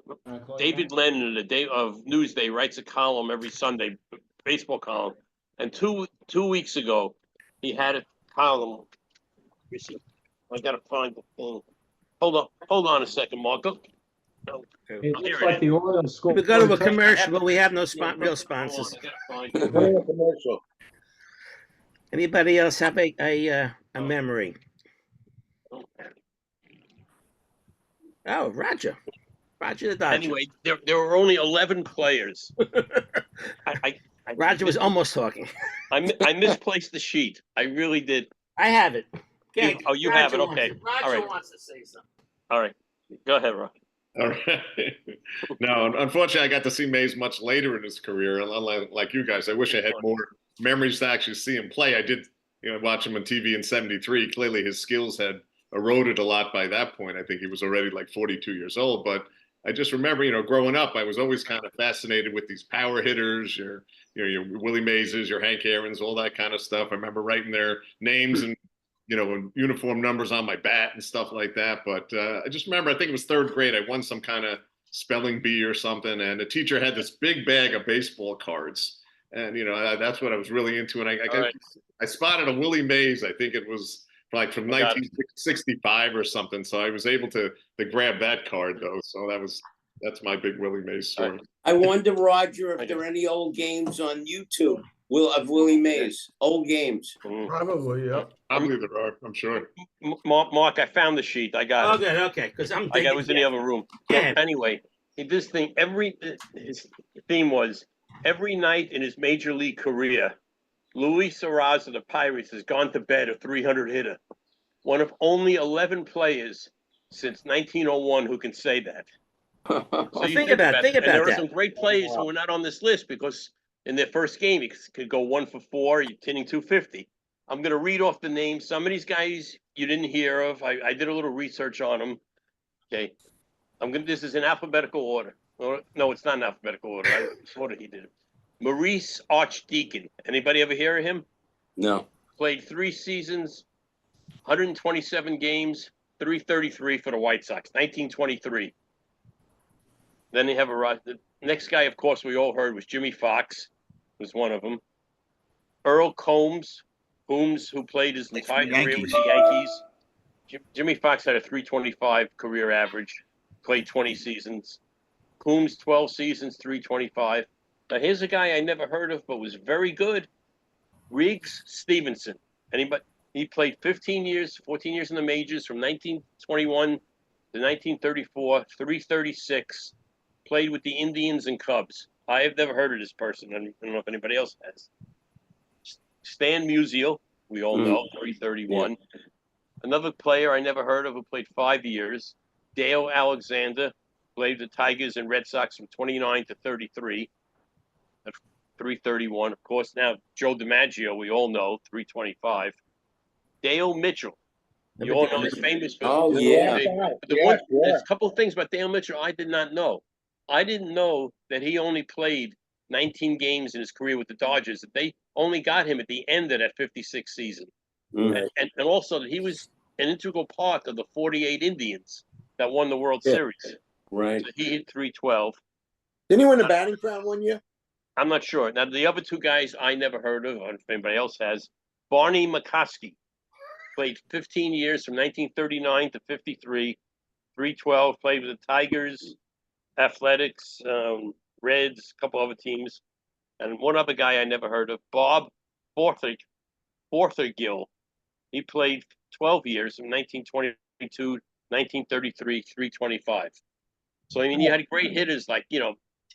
S14: David Lennon, the day of Newsday, writes a column every Sunday, baseball column. And two weeks ago, he had a column. I gotta find the thing. Hold on a second, Mark. No.
S15: It
S14: Here
S15: looks
S14: it
S15: like
S14: is.
S15: the Orioles scored.
S3: We go to a commercial, but we have no real sponsors.
S11: Commercial.
S3: Anybody else have a memory? Oh, Roger the Dodger.
S14: Anyway, there were only 11 players.
S3: Roger was almost talking.
S14: I misplaced the sheet. I really did.
S3: I have it. Okay.
S14: You have it. Okay.
S3: Roger
S14: All right.
S3: wants to say something.
S14: All right. Go ahead, Rob.
S5: All right. No, unfortunately, I got to see Mays much later in his career. Like you guys, I wish I had more memories to actually see him play. I did, watch him on TV in '73. Clearly, his skills had eroded a lot by that point. I think he was already like 42 years old. But I just remember, growing up, I was always kind of fascinated with these power hitters, your Willie Mays, your Hank Aaron's, all that kind of stuff. I remember writing their names and uniform numbers on my bat and stuff like that. But I just remember, I think it was third grade, I won some kind of spelling bee or something, and the teacher had this big bag of baseball cards, and that's what I was really into. And I spotted a Willie Mays, I think it was like from 1965 or something. So I was able to grab that card though. So that's my big Willie Mays story.
S8: I wonder, Roger, if there are any old games on YouTube of Willie Mays, old games.
S4: Probably, yeah.
S5: Probably there are, I'm sure.
S14: Mark, I found the sheet. I got it.
S3: Oh, good. Okay, because
S14: I was in the other room.
S3: Yeah.
S14: Anyway, this thing, his theme was every night in his major league career, Luis Arraez of the Pirates has gone to bed a 300 hitter. One of only 11 players since 1901 who can say that. So
S3: think about
S14: and there are
S3: that.
S14: some great players who are not on this list because in their first game, he could go 1 for 4, hitting 250. I'm going to read off the names. Some of these guys you didn't hear of. I did a little research on them. Okay. This is in alphabetical order. No, it's not in alphabetical order. I thought he did it. Maurice Archdeacon. Anybody ever hear of him?
S8: No.
S14: Played 3 seasons, 127 games, 333 for the White Sox, 1923. Then they have the next guy, of course, we all heard was Jimmy Fox, was one of them. Earl Combs, who played his entire career with the Yankees. Jimmy Fox had a 325 career average, played 20 seasons. Coombs, 12 seasons, 325. Now, here's a guy I never heard of, but was very good. Riggs Stevenson. Anybody? He played 14 years in the majors from 1921 to 1934, 336. Played with the Indians and Cubs. I have never heard of this person. I don't know if anybody else has. Stan Musial, we all know, 331. Yeah. Another player I never heard of who played 5 years. Dale Alexander, played the Tigers and Red Sox from 29 to 33. At 331. Of course, now Joe DiMaggio, we all know, 325. Dale Mitchell. You all know his famous film.
S8: Oh, yeah.
S14: There's a couple of things about Dale Mitchell I did not know. I didn't know that he only played 19 games in his career with the Dodgers, that they only got him at the end of that 56 season. And also that he was an integral part of the 48 Indians that won the World Series.
S8: Right.
S14: So he hit 312.
S11: Didn't he win the batting crown one year?
S14: I'm not sure. Now, the other two guys I never heard of, I don't know if anybody else has. Barney McCoskey played 15 years from 1939 to 53, 312, played with the Tigers, Athletics, Reds, a couple other teams. And one other guy I never heard of, Bob Fothergill. He played 12 years from 1922 to 1933, 325. So, I mean, you had great hitters like,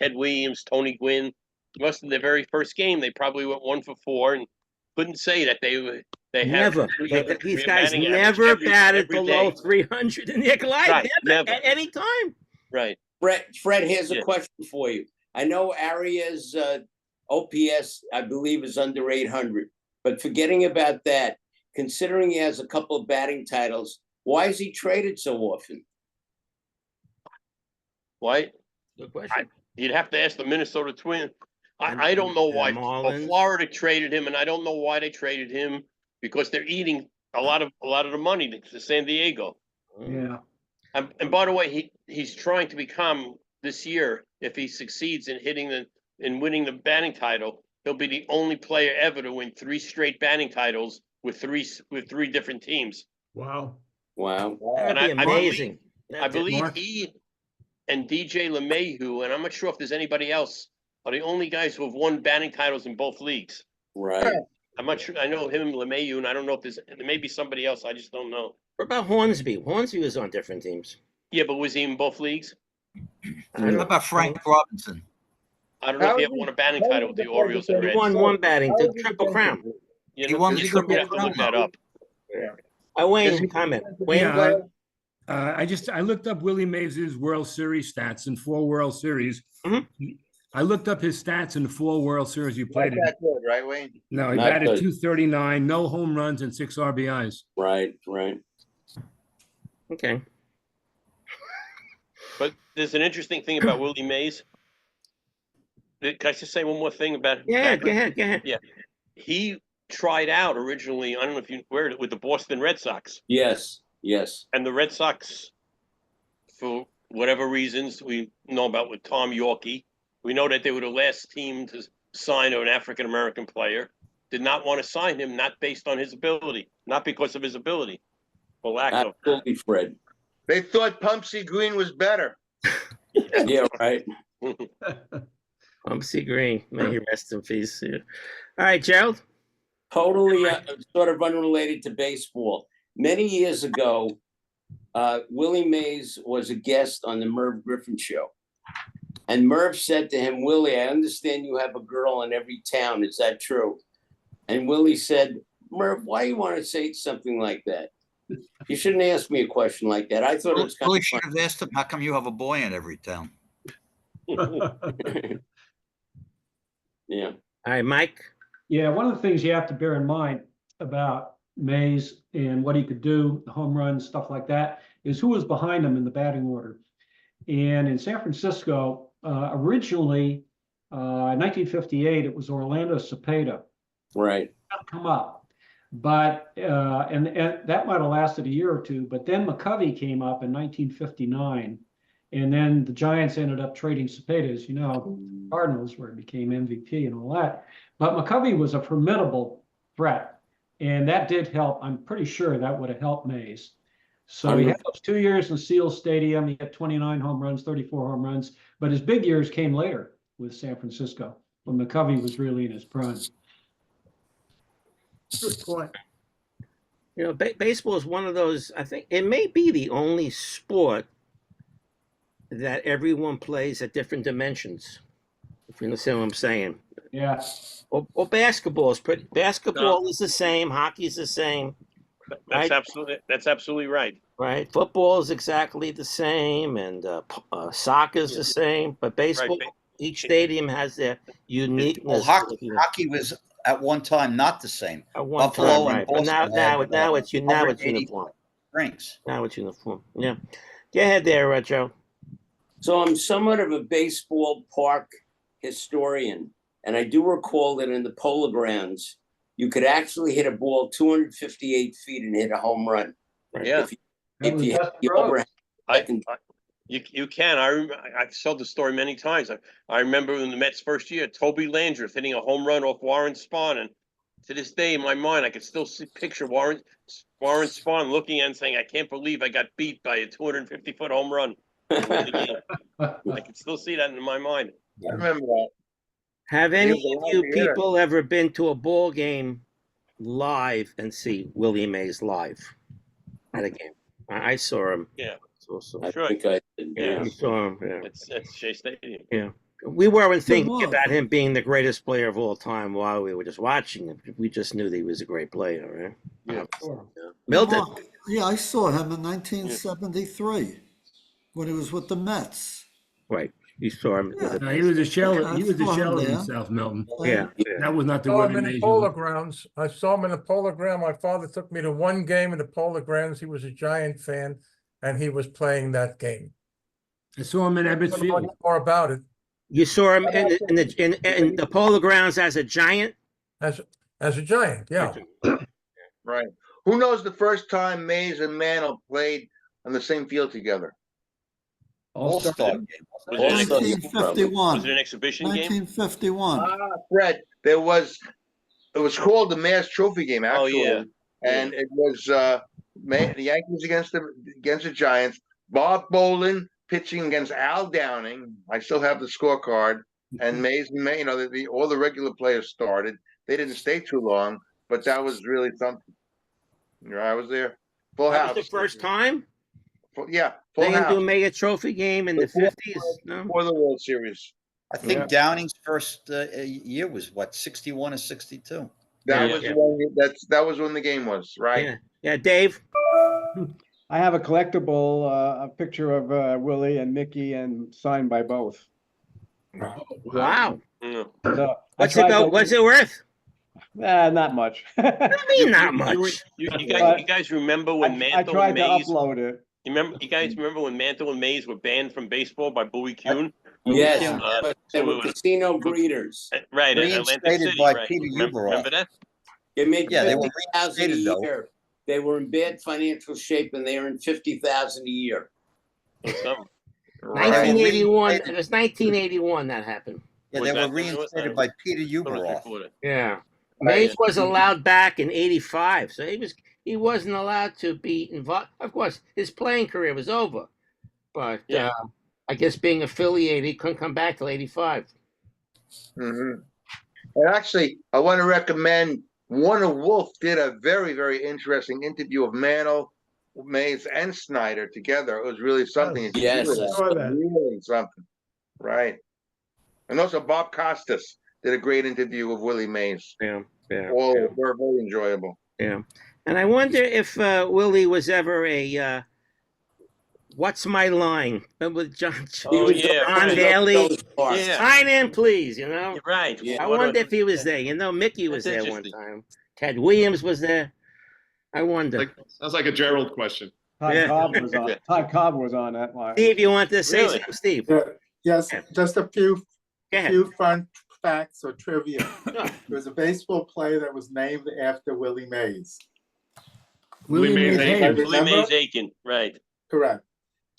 S14: Ted Williams, Tony Gwynn. Most of their very first game, they probably went 1 for 4 and couldn't say that they have
S3: Never.
S14: 300
S3: These guys
S14: batting average
S3: never batted
S14: every
S3: below
S14: day.
S3: 300 in their life.
S14: Right,
S3: Never.
S14: never.
S3: At any time.
S14: Right.
S8: Fred, here's a question for you. I know Aria's OPS, I believe, is under 800. But forgetting about that, considering he has a couple of batting titles, why is he traded so often?
S14: Why?
S3: Good question.
S14: You'd have to ask the Minnesota Twins. I don't know why. Florida traded him, and I don't know why they traded him, because they're eating a lot of the money to San Diego.
S15: Yeah.
S14: And by the way, he's trying to become this year, if he succeeds in winning the batting title, he'll be the only player ever to win 3 straight batting titles with three different teams.
S4: Wow.
S3: That'd be amazing.
S14: I believe he and DJ LeMahieu, and I'm not sure if there's anybody else, are the only guys who have won batting titles in both leagues.
S8: Right.
S14: I'm not sure. I know him, LeMahieu, and I don't know if there may be somebody else. I just don't know.
S3: What about Hornsby? Hornsby was on different teams.
S14: Yeah, but was he in both leagues?
S10: How about Frank Robinson?
S14: I don't know if he ever won a batting title with the Orioles and Reds.
S3: He won one batting, the Triple Crown.
S14: He won the Triple Crown. Look that up.
S3: Wayne, comment. Wayne,
S13: Yeah, I looked up Willie Mays' World Series stats in 4 World Series. I looked up his stats in the 4 World Series he played in.
S11: Not that good, right, Wayne?
S13: No, he
S8: Not
S13: batted
S8: good.
S13: .239, no home runs, and 6 RBIs.
S8: Right.
S3: Okay.
S14: But there's an interesting thing about Willie Mays. Can I just say one more thing about him?
S3: Yeah, go ahead.
S14: Yeah. He tried out originally, I don't know if you were with the Boston Red Sox.
S8: Yes.
S14: And the Red Sox, for whatever reasons we know about with Tom Yorkie, we know that they were the last team to sign an African-American player, did not want to sign him, not based on his ability, not because of his ability. For lack of.
S8: Absolutely, Fred.
S11: They thought Pumpsy Green was better.
S8: Yeah, right.
S3: Pumpsy Green, may he rest in peace. Yeah. All right, Gerald.
S8: Totally sort of unrelated to baseball. Many years ago, Willie Mays was a guest on the Merv Griffin show. And Merv said to him, Willie, I understand you have a girl in every town. Is that true? And Willie said, Merv, why do you want to say something like that? You shouldn't ask me a question like that. I thought it was kind
S10: Willie
S8: of
S10: should have asked him, how come you have a boy in every town?
S8: Yeah.
S3: All right, Mike.
S15: Yeah, one of the things you have to bear in mind about Mays and what he could do, the home runs, stuff like that, is who was behind him in the batting order. And in San Francisco, originally, in 1958, it was Orlando Cepeda.
S8: Right.
S15: Come up. But, and that might have lasted a year or two, but then McCovey came up in 1959. And then the Giants ended up trading Cepeda, as you know, Cardinals, where he became MVP and all that. But McCovey was a formidable threat. And that did help. I'm pretty sure that would have helped Mays. So he had those 2 years in Seal Stadium. He had 29 home runs, 34 home runs. But his big years came later with San Francisco, when McCovey was really in his prime.
S4: Good point.
S3: You know, baseball is one of those, I think it may be the only sport that everyone plays at different dimensions. If you understand what I'm saying.
S15: Yeah.
S3: Or basketball is pretty. Basketball is the same. Hockey is the same.
S14: That's
S3: right?
S14: absolutely right.
S3: Right. Football is exactly the same, and soccer is the same. But baseball, each stadium has their uniqueness.
S10: Well, hockey was at one time not the same.
S3: At one
S10: Buffalo
S3: time,
S10: and
S3: right. But
S10: Boston
S3: now it's uniform.
S10: 180 rings.
S3: Now it's uniform. Yeah. Go ahead there, Joe.
S8: So I'm somewhat of a baseball park historian, and I do recall that in the Polo Grounds, you could actually hit a ball 258 feet and hit a home run.
S14: Yeah.
S8: If you hit the overhand.
S14: You can. I've told the story many times. I remember in the Mets' first year, Toby Landreth hitting a home run off Warren Spahn, and to this day in my mind, I can still picture Warren Spahn looking at and saying, "I can't believe I got beat by a 250-foot home run." I can still see that in my mind.
S11: I remember that.
S3: Have any of you people ever been to a ball game live and see Willie Mays live at a game? I saw him.
S14: Yeah.
S8: I think I did.
S14: Yeah.
S3: You saw him. Yeah.
S14: That's Shea Stadium.
S3: Yeah. We weren't
S2: Good
S3: thinking
S2: luck.
S3: about him being the greatest player of all time while we were just watching him. We just knew that he was a great player, right?
S14: Yeah.
S15: Sure.
S3: Milton.
S2: Mark, yeah, I saw him in 1973 when he was with the Mets.
S3: Right. You saw him.
S2: Yeah.
S13: No, he was a shell.
S2: Yeah, I
S13: He was a
S2: saw him
S13: shell of
S2: there.
S13: himself, Milton.
S3: Yeah.
S13: That was not the
S12: Saw him
S13: Willie
S12: in the
S13: Mays.
S12: Polo Grounds. I saw him in the Polo Ground. My father took me to one game in the Polo Grounds. He was a Giant fan, and he was playing that game.
S13: I saw him in
S12: I
S13: Ebbets
S12: don't know
S13: Field.
S12: much more about it
S3: You saw him in the Polo Grounds as a Giant?
S12: as a Giant. Yeah.
S11: Right. Who knows the first time Mays and Mantle played on the same field together?
S17: All-Star
S10: All-Star
S14: Was
S10: game.
S14: it an exhibition?
S2: 1951.
S14: Was it an exhibition game?
S2: 1951.
S11: Fred, it was called the Mass Trophy game,
S14: Oh,
S11: actually.
S14: yeah.
S11: And it was the Yankees against the Giants. Bob Bolin pitching against Al Downing. I still have the scorecard. And Mays and May, all the regular players started. They didn't stay too long, but that was really something. I was there. Full
S3: That
S11: house.
S3: was the first time?
S11: Full
S3: They
S11: house.
S3: didn't do a mega trophy game in the 50s? No?
S11: Before the World Series.
S10: I think
S11: Yeah.
S10: Downing's first year was what, 61 or 62?
S11: That
S3: Yeah,
S11: was
S3: yeah.
S11: that was when the game was, right?
S3: Yeah. Yeah, Dave?
S17: I have a collectible, a picture of Willie and Mickey and signed by both.
S3: Wow.
S14: Yeah.
S17: So I
S3: What's it
S17: tried
S3: go?
S17: to-
S3: What's it worth?
S17: Not much.
S3: I mean, not much.
S14: You
S17: But
S14: guys remember when
S17: I
S14: Mantle
S17: tried
S14: and
S17: to
S14: Mays?
S17: upload it.
S14: You guys remember when Mantle and Mays were banned from baseball by Bowie Kuhn?
S8: Yes,
S14: Uh,
S8: they
S14: so
S8: were
S14: it was-
S8: casino breeders.
S14: Right, at Atlantic
S10: Reinstated
S14: City,
S10: by
S14: right?
S10: Peter
S14: Remember
S10: Uberoff.
S14: that?
S8: They made
S10: Yeah, they were
S8: 50,000 a
S10: reinstated, though.
S8: year. They were in bad financial shape, and they earned 50,000 a year.
S14: Or something.
S3: 1981. It was 1981 that happened.
S10: Yeah,
S14: Was
S10: they were
S14: that-
S10: reinstated by Peter
S14: What was
S10: Uberoff.
S14: before that?
S3: Yeah. Mays was allowed back in 85, so he wasn't allowed to be involved. Of course, his playing career was over, but
S14: Yeah.
S3: I guess being affiliated, he couldn't come back till 85.
S11: Mm-hmm. And actually, I want to recommend Warner Wolf did a very, very interesting interview of Mantle, Mays, and Snyder together. It was really something.
S8: Yes.
S11: Really,
S8: I
S4: saw that.
S11: really something. Right. And also Bob Costas did a great interview of Willie Mays.
S3: Yeah, yeah.
S11: All were very enjoyable.
S3: Yeah. And I wonder if Willie was ever a what's my line? With John,
S14: Oh, yeah,
S3: John
S14: right.
S3: Daly.
S14: Yeah.
S3: Sign in, please,
S14: You're right.
S3: I
S14: What
S3: wonder
S14: a-
S3: if he was there. Mickey was
S14: That's
S3: there one
S14: interesting.
S3: time. Ted Williams was there. I wonder.
S5: Sounds like a Gerald question.
S17: Todd
S3: Yeah.
S17: Cobb was on. Todd Cobb was on that line.
S3: Steve, you want to say
S14: Really?
S3: something, Steve?
S9: Yes, just a few
S3: Go ahead.
S9: few fun facts or trivia.
S3: Sure.
S9: There was a baseball player that was named after Willie Mays.
S13: Willie Mays
S9: Mays
S13: Hayes.
S14: Willie
S9: Remember?
S14: Mays Aiken, right.
S9: Correct.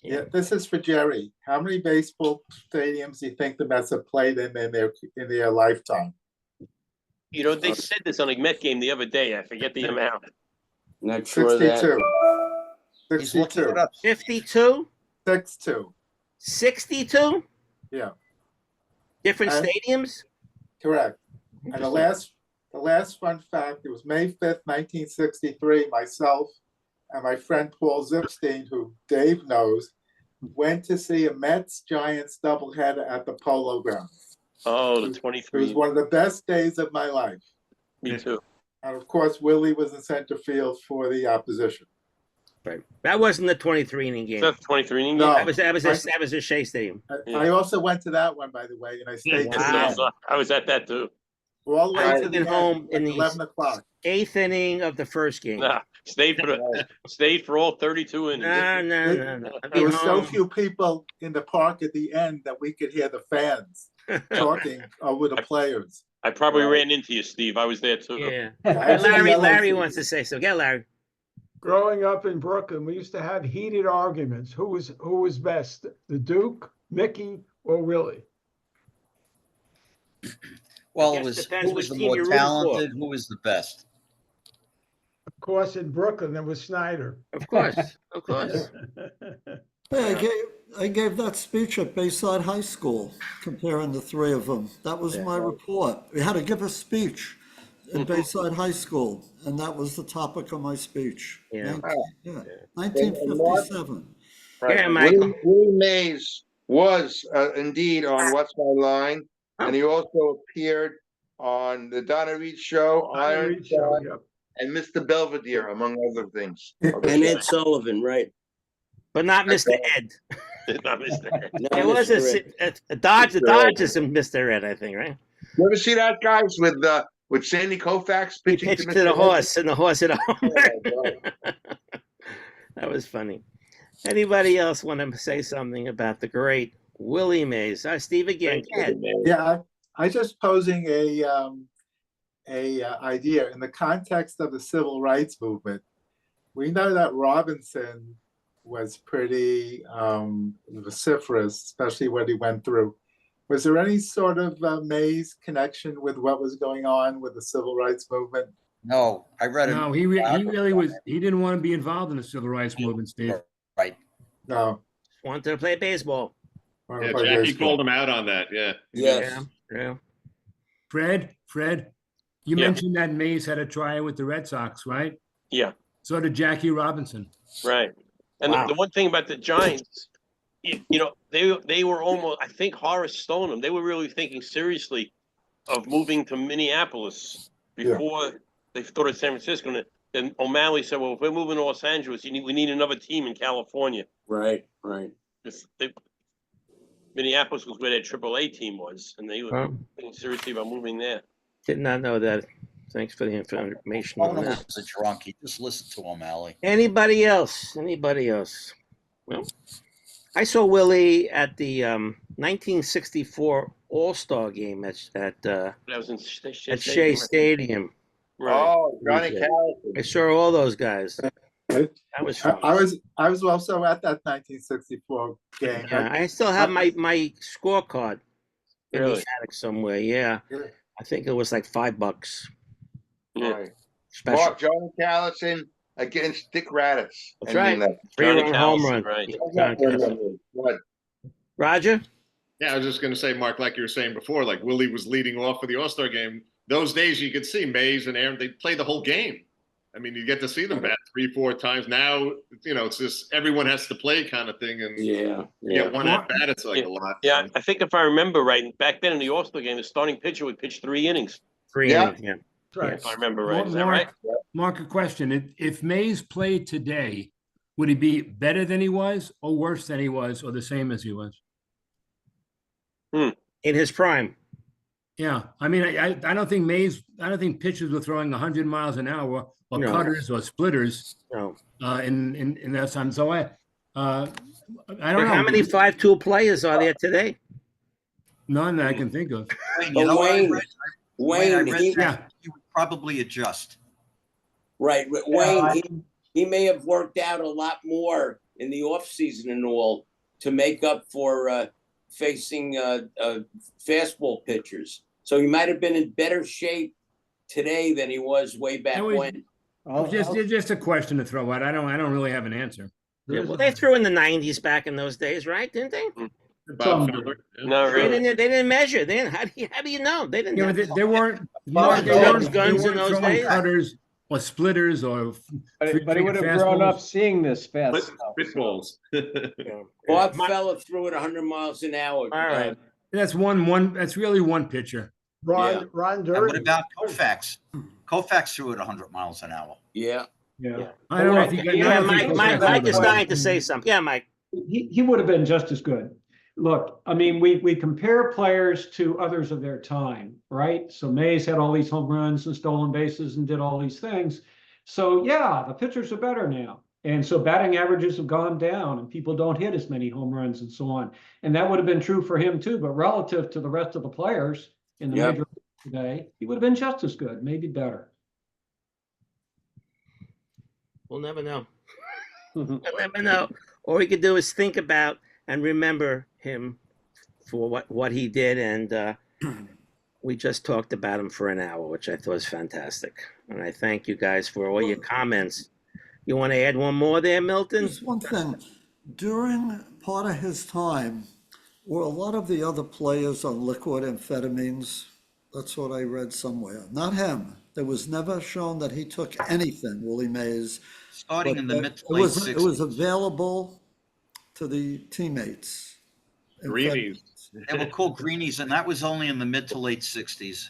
S9: Yeah, this is for Jerry. How many baseball stadiums do you think the Mets have played in their lifetime?
S14: You know, they said this on a Met game the other day. I forget the amount.
S8: Not sure of that.
S9: 62.
S10: He's looking
S9: 62.
S10: it up.
S3: 52?
S9: 62.
S3: 62?
S9: Yeah,
S3: Different
S9: And-
S3: stadiums?
S9: correct. And the last fun fact, it was May 5th, 1963, myself and my friend Paul Zipstein, who Dave knows, went to see a Mets-Giants doubleheader at the Polo Grounds.
S14: Oh, the
S9: It was
S14: 23.
S9: one of the best days of my life.
S14: Me too.
S9: And of course, Willie was in center field for the opposition.
S3: Right. That wasn't the 23 inning game.
S14: Is that the 23 inning
S9: No.
S14: game?
S3: That was a Shea Stadium.
S9: I also went to that one, by the way, and I stayed to the
S3: Wow.
S9: end.
S14: I was at that too.
S9: All the way
S3: I
S9: to
S3: was
S9: the
S3: at
S9: end,
S3: home in
S9: like
S3: the
S9: 11 o'clock.
S3: 8th inning of the first game.
S14: Nah, stayed for all 32 innings.
S3: No.
S9: There were so few people in the park at the end that we could hear the fans talking over the players.
S14: I probably ran into you, Steve. I was there too.
S3: Yeah.
S9: Actually,
S3: Larry wants to say so. Get Larry.
S4: Growing up in Brooklyn, we used to have heated arguments. Who was best, the Duke, Mickey, or Willie?
S10: Well,
S3: guess
S10: it was
S3: depends
S10: who was
S3: which
S10: the
S3: team
S10: more
S3: you're rooting for.
S10: talented, who was the best.
S4: Of course, in Brooklyn, there was Snyder.
S3: Of course. Of course.
S2: Hey, I gave that speech at Bayside High School, comparing the three of them. That was my report. We had to give a speech in Bayside High School, and that was the topic of my speech.
S3: Yeah.
S2: Yeah, 1957.
S3: Yeah, Michael.
S11: Willie Mays was indeed on What's My Line, and he also appeared on the Donna Reed Show, Iron Sky, and Mr. Belvedere, among other things.
S8: And Ed Sullivan, right?
S3: But not Mr. Ed.
S14: Not Mr. Ed.
S3: It was a Dodgers and Mr. Ed, I think, right?
S11: You ever see that, guys, with Sandy Koufax
S3: He
S11: pitching
S3: pitched
S11: to
S3: to the
S11: Mr.
S3: horse, and the horse hit a home run. That was funny. Anybody else want to say something about the great Willie Mays? Steve again. Go ahead.
S9: Yeah, I just posing a idea in the context of the civil rights movement. We know that Robinson was pretty vociferous, especially what he went through. Was there any sort of Mays connection with what was going on with the civil rights movement?
S10: No, I read it.
S13: No, he really was. He didn't want to be involved in the civil rights movement, Steve.
S10: Right.
S9: No.
S3: Wanted to play baseball.
S5: Yeah, Jackie called him out on that. Yeah.
S8: Yes.
S3: Yeah.
S13: Fred, you mentioned that Mays had a tryout with the Red Sox, right?
S14: Yeah.
S13: So did Jackie Robinson.
S14: Right. And the one thing about the Giants, they were almost, I think Horace stoned them. They were really thinking seriously of moving to Minneapolis before they thought of San Francisco. And then O'Malley said, well, if we're moving to Los Angeles, we need another team in California.
S8: Right.
S14: Minneapolis was where their AAA team was, and they were thinking seriously about moving there.
S3: Did not know that. Thanks for the information on that.
S10: Was a drunk. He just listened to O'Malley.
S3: Anybody else? Well, I saw Willie at the 1964 All-Star game at
S14: That was in
S3: Shea Stadium.
S14: Right.
S11: Oh, Johnny Callison.
S3: I saw all those guys. That was fun.
S9: I was also at that 1964 game.
S3: Yeah, I still have my scorecard in
S14: Really?
S3: the attic somewhere. Yeah, I think it was like $5.
S11: Right.
S3: Special.
S11: Mark, Johnny Callison against Dick Raditz.
S3: That's right. 3-run home run.
S14: Right.
S3: John Callison.
S11: What?
S3: Roger?
S5: Yeah, I was just going to say, Mark, like you were saying before, like Willie was leading off for the All-Star game. Those days you could see Mays and Aaron, they play the whole game. I mean, you get to see them bat 3-4 times. Now, it's just everyone has to play kind of thing. And you get one at bat, it's like a lot.
S14: Yeah, I think if I remember right, back then in the All-Star game, the starting pitcher would pitch 3 innings.
S3: 3 innings, yeah.
S12: Right.
S14: If I remember right. Is that right?
S13: Mark, a question. If Mays played today, would he be better than he was or worse than he was or the same as he was?
S3: In his prime.
S13: Yeah. I mean, I don't think pitchers were throwing 100 miles an hour or cutters or splitters in that time. So I don't know.
S3: How many 5-tool players are there today?
S13: None that I can think of.
S10: Wayne, he would probably adjust.
S8: Right. Wayne, he may have worked out a lot more in the off season and all to make up for facing fastball pitchers. So he might have been in better shape today than he was way back when.
S13: Just a question to throw out. I don't really have an answer.
S3: Yeah, well, they threw in the 90s back in those days, right? Didn't they?
S14: No, really.
S3: They didn't measure. How do you know? They didn't.
S13: They weren't
S3: guns in those
S13: throwing
S3: days.
S13: Cutters or splitters or.
S17: But he would have grown up seeing this fast.
S5: Spitballs.
S8: Bob Feller threw it 100 miles an hour.
S3: All right.
S13: That's one. That's really one pitcher.
S17: Ron
S10: And
S17: Derby.
S10: what about Koufax? Koufax threw it 100 miles an hour.
S8: Yeah.
S13: I don't know if you got.
S3: Mike is dying to say something. Yeah, Mike.
S15: He would have been just as good. Look, I mean, we compare players to others of their time, right? So Mays had all these home runs and stolen bases and did all these things. So yeah, the pitchers are better now. And so batting averages have gone down and people don't hit as many home runs and so on. And that would have been true for him too. But relative to the rest of the players in the major league today, he would have been just as good, maybe better.
S3: We'll never know. We'll never know. All we could do is think about and remember him for what he did. And we just talked about him for an hour, which I thought was fantastic. And I thank you guys for all your comments. You want to add one more there, Milton?
S2: Just one thing. During part of his time, were a lot of the other players on liquid amphetamines? That's what I read somewhere. Not him. There was never shown that he took anything, Willie Mays.
S10: Starting in the mid
S2: It was available to the teammates.
S5: Greenies.
S10: They were called greenies, and that was only in the mid to late 60s.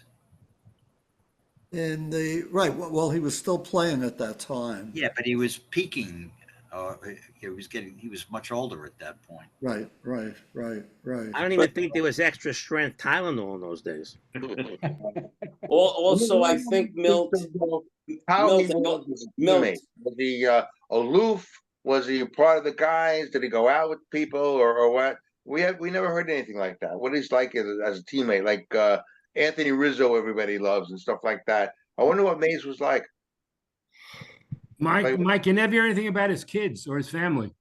S2: Right, well, he was still playing at that time.
S10: Yeah, but he was peaking. He was much older at that point.
S2: Right.
S3: I don't even think there was extra strength Tylenol in those days.
S8: Also, I think Milt.
S11: How he was as a teammate? Was he aloof? Was he part of the guys? Did he go out with people or what? We never heard anything like that. What he's like as a teammate, like Anthony Rizzo, everybody loves and stuff like that. I wonder what Mays was like.
S13: Mike, you never hear anything about his kids or his family.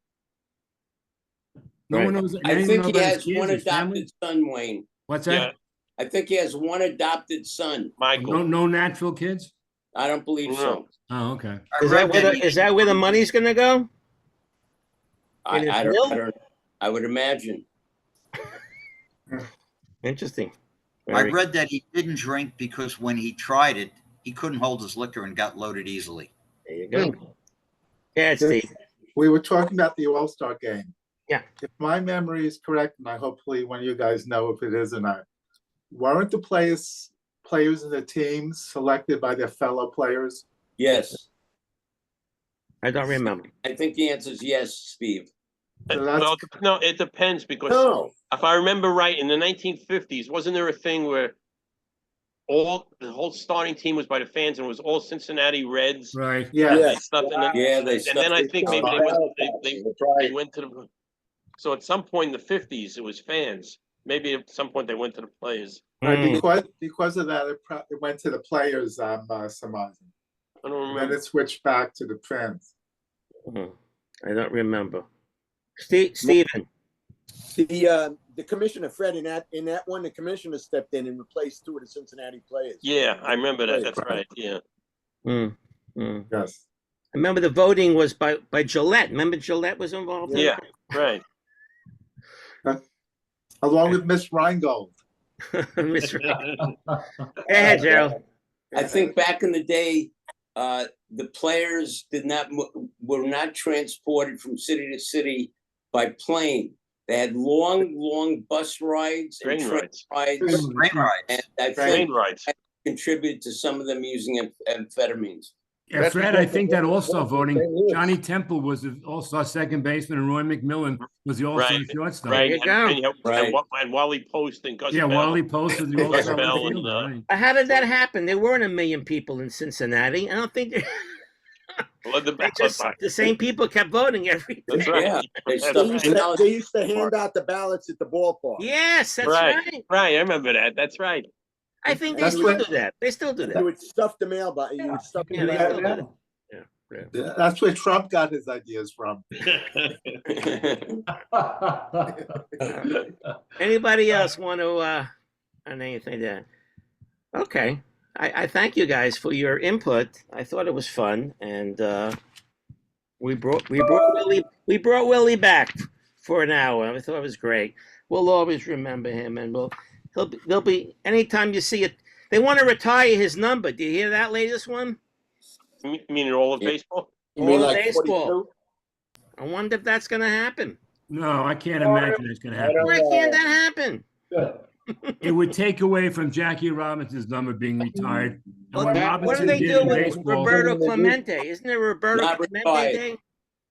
S13: No
S8: Right.
S13: one knows.
S8: I think he has
S13: kids,
S8: one
S13: his family?
S8: adopted son, Wayne.
S13: What's that?
S8: I think he has one adopted son.
S14: Michael.
S13: No natural kids?
S8: I don't believe so.
S13: Oh, okay.
S3: Is that where the money's going to go?
S8: I would imagine.
S3: Interesting.
S10: I read that he didn't drink because when he tried it, he couldn't hold his liquor and got loaded easily.
S3: There you go. Yeah, Steve.
S9: We were talking about the All-Star game.
S3: Yeah.
S9: If my memory is correct, and I hopefully one of you guys know if it is or not, weren't the players in the teams selected by their fellow players?
S8: Yes.
S3: I don't remember.
S8: I think the answer is yes, Steve.
S14: Well, no, it depends because if I remember right, in the 1950s, wasn't there a thing where the whole starting team was by the fans and it was all Cincinnati Reds?
S13: Right.
S9: Yeah.
S8: Yeah.
S14: And then I think maybe they went to the. So at some point in the 50s, it was fans. Maybe at some point they went to the players.
S9: Right, because of that, it went to the players. I'm surmising.
S14: I don't remember.
S9: And then it switched back to the fans.
S3: I don't remember. Stephen.
S18: The commissioner, Fred, in that one, the commissioner stepped in and replaced two of the Cincinnati players.
S14: Yeah, I remember that. That's right. Yeah.
S9: Yes.
S3: I remember the voting was by Gillette. Remember Gillette was involved?
S14: Yeah, right.
S9: Along with Miss Reingold.
S3: Miss Reingold. Go ahead, Gerald.
S8: I think back in the day, the players were not transported from city to city by plane. They had long bus rides and train rides. And I think that contributed to some of them using amphetamines.
S13: Yeah, Fred, I think that all-star voting, Johnny Temple was the all-star second baseman and Roy McMillan was the all-star shortstop.
S14: Right. And Wally Post and Gus Bell.
S13: Wally Post was the
S14: Gus
S13: all-star
S14: Bell
S13: fielder, right.
S3: How did that happen? There weren't 1 million people in Cincinnati. I don't think the same people kept voting every day.
S14: That's right.
S8: Yeah.
S18: They used to hand out the ballots at the ballpark.
S3: Yes, that's right.
S14: Right, I remember that. That's right.
S3: I think they still do that. They still do that.
S18: You would stuff the mailbox. You would stuff the mailbox.
S9: That's where Trump got his ideas from.
S3: Anybody else want to on anything there? Okay. I thank you guys for your input. I thought it was fun, and we brought Willie back for an hour. I thought it was great. We'll always remember him, and there'll be anytime you see it. They want to retire his number. Do you hear that latest one?
S14: You mean in all of baseball?
S3: All of baseball. 42? I wonder if that's going to happen.
S13: No, I can't imagine it's going to happen.
S3: Why can't that happen?
S13: It would take away from Jackie Robinson's number being retired.
S3: What do they do with Roberto Clemente? Isn't there Roberto Clemente Day?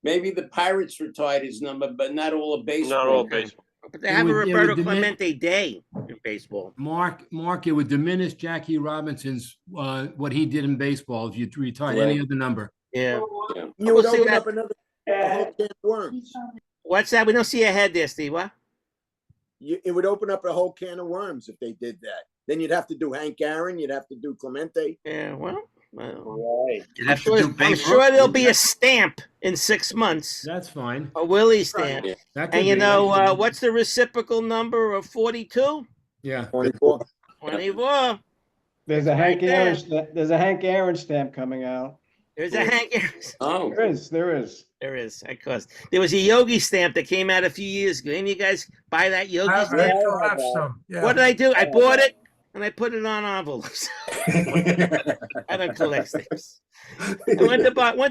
S8: Maybe the Pirates retired his number, but not all of baseball.
S14: Not all of baseball.
S3: But they have a Roberto Clemente Day in baseball.
S13: Mark, it would diminish Jackie Robinson's what he did in baseball if you retired any other number.
S3: Yeah.
S18: You would open up another whole can of worms.
S3: What's that? We don't see a head there, Steve. What?
S18: It would open up a whole can of worms if they did that. Then you'd have to do Hank Aaron. You'd have to do Clemente.
S3: Yeah, well.
S18: Right.
S3: I'm sure there'll be a stamp in 6 months.
S13: That's fine.
S3: A Willie stamp. And you know, what's the reciprocal number of 42?
S13: Yeah.
S18: 24.
S3: 24.
S17: There's a Hank Aaron. There's a Hank Aaron stamp coming out.
S3: There's a Hank Aaron.
S8: Oh,
S17: there is.
S3: There is, of course. There was a Yogi stamp that came out a few years ago. Any of you guys buy that Yogi stamp?
S12: I have some. Yeah.
S3: What did I do? I bought it and I put it on envelopes. I don't collect stamps. I went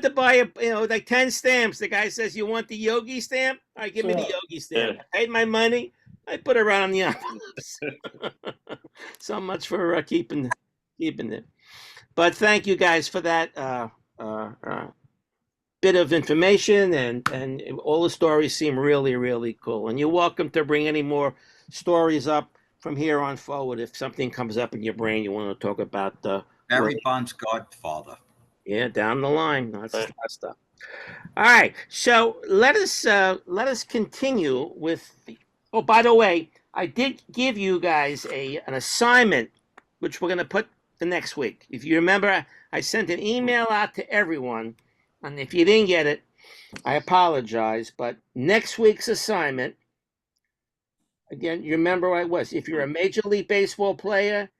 S3: to buy like 10 stamps. The guy says, "You want the Yogi stamp?" All right, give me the Yogi stamp. I paid my money. I put it around on the envelopes. So much for keeping it. But thank you guys for that bit of information, and all the stories seem really, really cool. And you're welcome to bring any more stories up from here on forward if something comes up in your brain you want to talk about.
S10: Barry Bonds' godfather.
S3: Yeah, down the line. That's stuff. All right, so let us continue with. Oh, by the way, I did give you guys an assignment, which we're going to put the next week. If you remember, I sent an email out to everyone, and if you didn't get it, I apologize. But next week's assignment, again, you remember what it was. If you're a Major League Baseball player,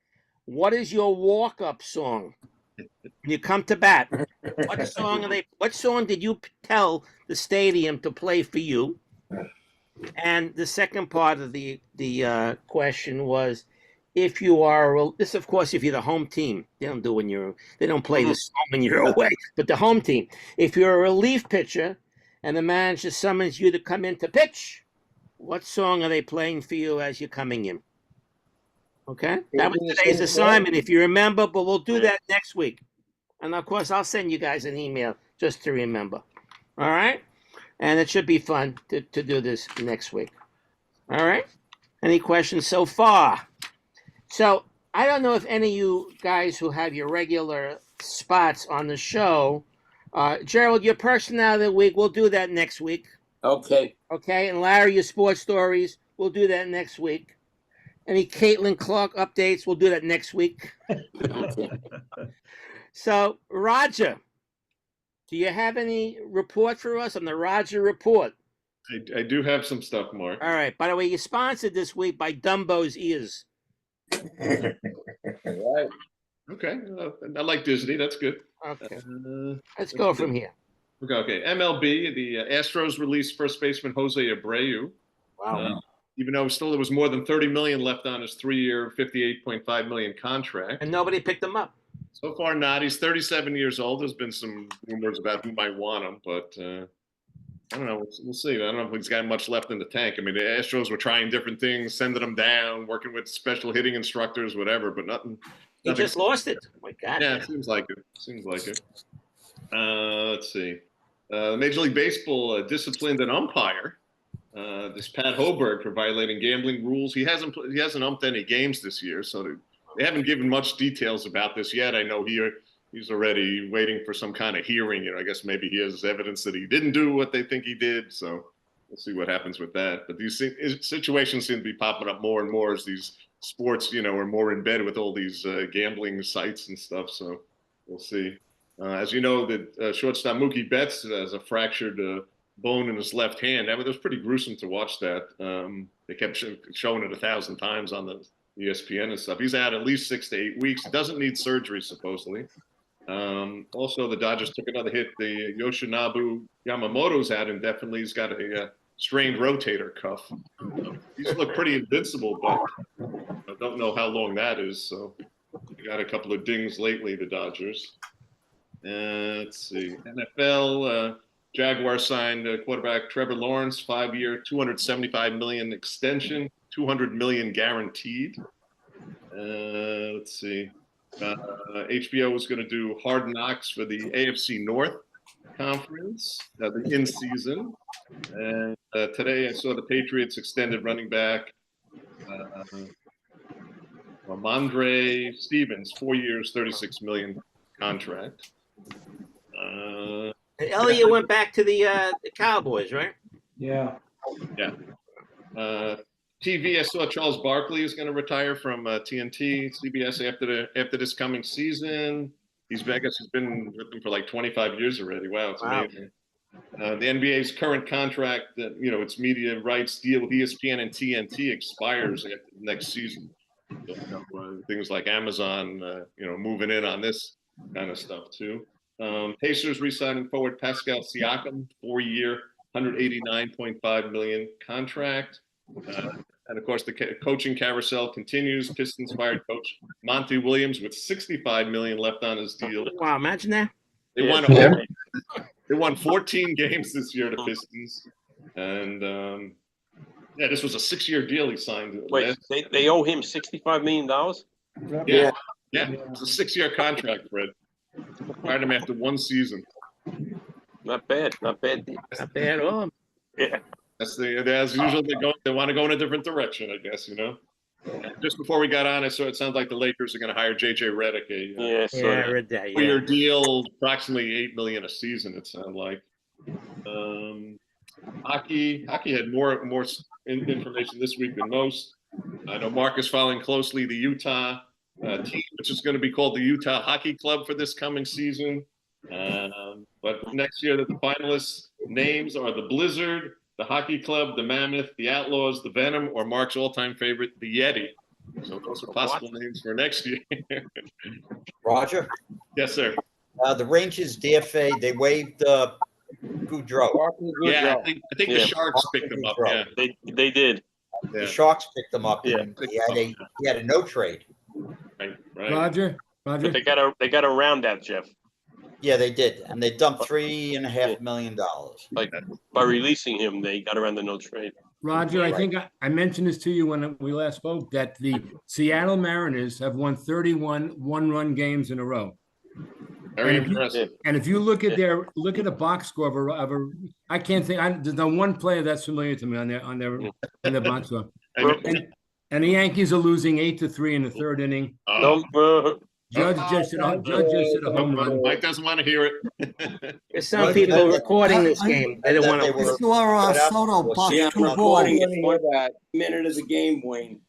S3: what is your walk-up song? When you come to bat, what song did you tell the stadium to play for you? And the second part of the question was, if you are this, of course, if you're the home team, they don't play this song when you're away. But the home team, if you're a relief pitcher and the manager summons you to come in to pitch, what song are they playing for you as you're coming in? Okay, that was today's assignment, if you remember. But we'll do that next week, and of course, I'll send you guys an email just to remember. All right. And it should be fun to do this next week. All right? Any questions so far? So I don't know if any of you guys who have your regular spots on the show, Gerald, your personality of the week, we'll do that next week.
S8: Okay.
S3: Okay, and Larry, your sports stories, we'll do that next week. Any Caitlin Clark updates, we'll do that next week. Okay. So, Roger, do you have any report for us on the Roger Report?
S5: I do have some stuff, Mark.
S3: All right. By the way, you're sponsored this week by Dumbo's Ears.
S5: Right. Okay. I like Disney. That's good.
S3: Okay. Let's go from here.
S5: Okay. MLB, the Astros released first baseman Jose Abreu.
S3: Wow.
S5: Even though there was more than $30 million left on his 3-year, $58.5 million contract.
S3: And nobody picked him up.
S5: So far, not. He's 37 years old. There's been some rumors about who might want him, but I don't know. We'll see. I don't know if he's got much left in the tank. I mean, the Astros were trying different things, sending him down, working with special hitting instructors, whatever, but nothing.
S3: He just lost it. Oh my God.
S5: Yeah, it seems like it. Let's see. Major League Baseball disciplined an umpire, this Pat Hoberg, for violating gambling rules. He hasn't umped any games this year, so they haven't given much details about this yet. I know he's already waiting for some kind of hearing. I guess maybe he has evidence that he didn't do what they think he did. So we'll see what happens with that. But these situations seem to be popping up more and more as these sports, are more in bed with all these gambling sites and stuff. So we'll see. As you know, the shortstop Mookie Betts has a fractured bone in his left hand. That was pretty gruesome to watch that. They kept showing it 1,000 times on the ESPN and stuff. He's out at least 6 to 8 weeks. Doesn't need surgery, supposedly. Also, the Dodgers took another hit. The Yoshinobu Yamamoto's out indefinitely. He's got a strained rotator cuff. He's looked pretty invincible, but I don't know how long that is. So they got a couple of dings lately, the Dodgers. Let's see. NFL, Jaguars signed quarterback Trevor Lawrence, 5-year, $275 million extension, $200 million guaranteed. Let's see. HBO was going to do Hard Knocks for the AFC North Conference, the in-season. And today I saw the Patriots extended running back Ramondre Stevens, 4 years, $36 million contract.
S3: And Elliott went back to the Cowboys, right?
S15: Yeah.
S5: Yeah. TV, I saw Charles Barkley is going to retire from TNT, CBS after this coming season. I guess he's been with them for like 25 years already. Wow, it's amazing. The NBA's current contract, its media rights deal with ESPN and TNT expires after the next season. So, things like Amazon, moving in on this kind of stuff too. Pacers re-signing forward Pascal Siakam, 4-year, $189.5 million contract. And of course, the coaching carousel continues. Pistons fired coach Monty Williams with $65 million left on his deal.
S3: Wow, imagine that.
S5: They won.
S7: Yeah.
S5: They won 14 games this year. The Pistons, and yeah, this was a 6-year deal he signed.
S14: Wait, they owe him $65 million?
S5: Yeah, it's a 6-year contract, Fred. Fired him after 1 season.
S14: Not bad, not bad.
S3: Not bad at all.
S14: Yeah.
S5: As usual, they want to go in a different direction, I guess, you know. Just before we got on, I saw it sounds like the Lakers are going to hire JJ Redick,
S3: I read that. Yeah.
S5: 4-year deal, approximately $8 million a season. It sounded like. Hockey had more information this week than most. I know Marc is following closely the Utah team, which is going to be called the Utah Hockey Club for this coming season. But next year, the finalists names are the Blizzard, the Hockey Club, the Mammoth, the Outlaws, the Venom, or Marc's all-time favorite, the Yeti. So those are possible names for next year.
S10: Roger?
S5: Yes, sir.
S10: The Rangers DFA, they waived Goudreau.
S5: Yeah, I think the Sharks picked them up. Yeah,
S14: they did.
S10: The Sharks picked them up.
S14: Yeah.
S10: And he had a no trade.
S5: Right.
S13: Roger.
S14: But they got around that, Jeff.
S10: Yeah, they did, and they dumped $3.5 million.
S14: Like by releasing him, they got around the no trade.
S13: Roger, I think I mentioned this to you when we last spoke, that the Seattle Mariners have won 31 one-run games in a row.
S5: Very impressive.
S13: And if you look at the box score of a I can't think. There's no one player that's familiar to me on their box score. And the Yankees are losing 8-3 in the third inning. Judge just hit a home run.
S5: Mike doesn't want to hear it.
S3: There's some people recording this game. They don't want to.
S2: This is where Soto boxed
S8: Yeah, I'm
S2: 2
S8: recording
S2: balls.
S8: it for minute of the game, Wayne.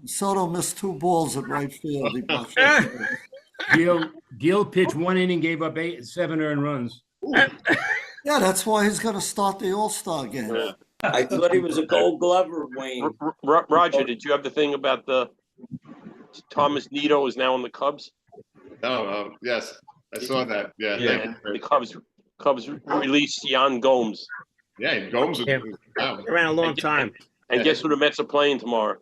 S2: Soto missed 2 balls at right field. He boxed
S13: Gil pitched 1 inning, gave up 7 earned runs.
S2: Yeah, that's why he's going to start the All-Star game.
S14: Yeah.
S8: I thought he was a Gold Glover, Wayne.
S14: Roger, did you have the thing about the Thomas Nito is now in the Cubs?
S5: Oh, yes, I saw that. Yeah.
S14: The Cubs released Yan Gomes.
S5: Yeah, Gomes is
S3: around a long time.
S14: And guess who the Mets are playing tomorrow?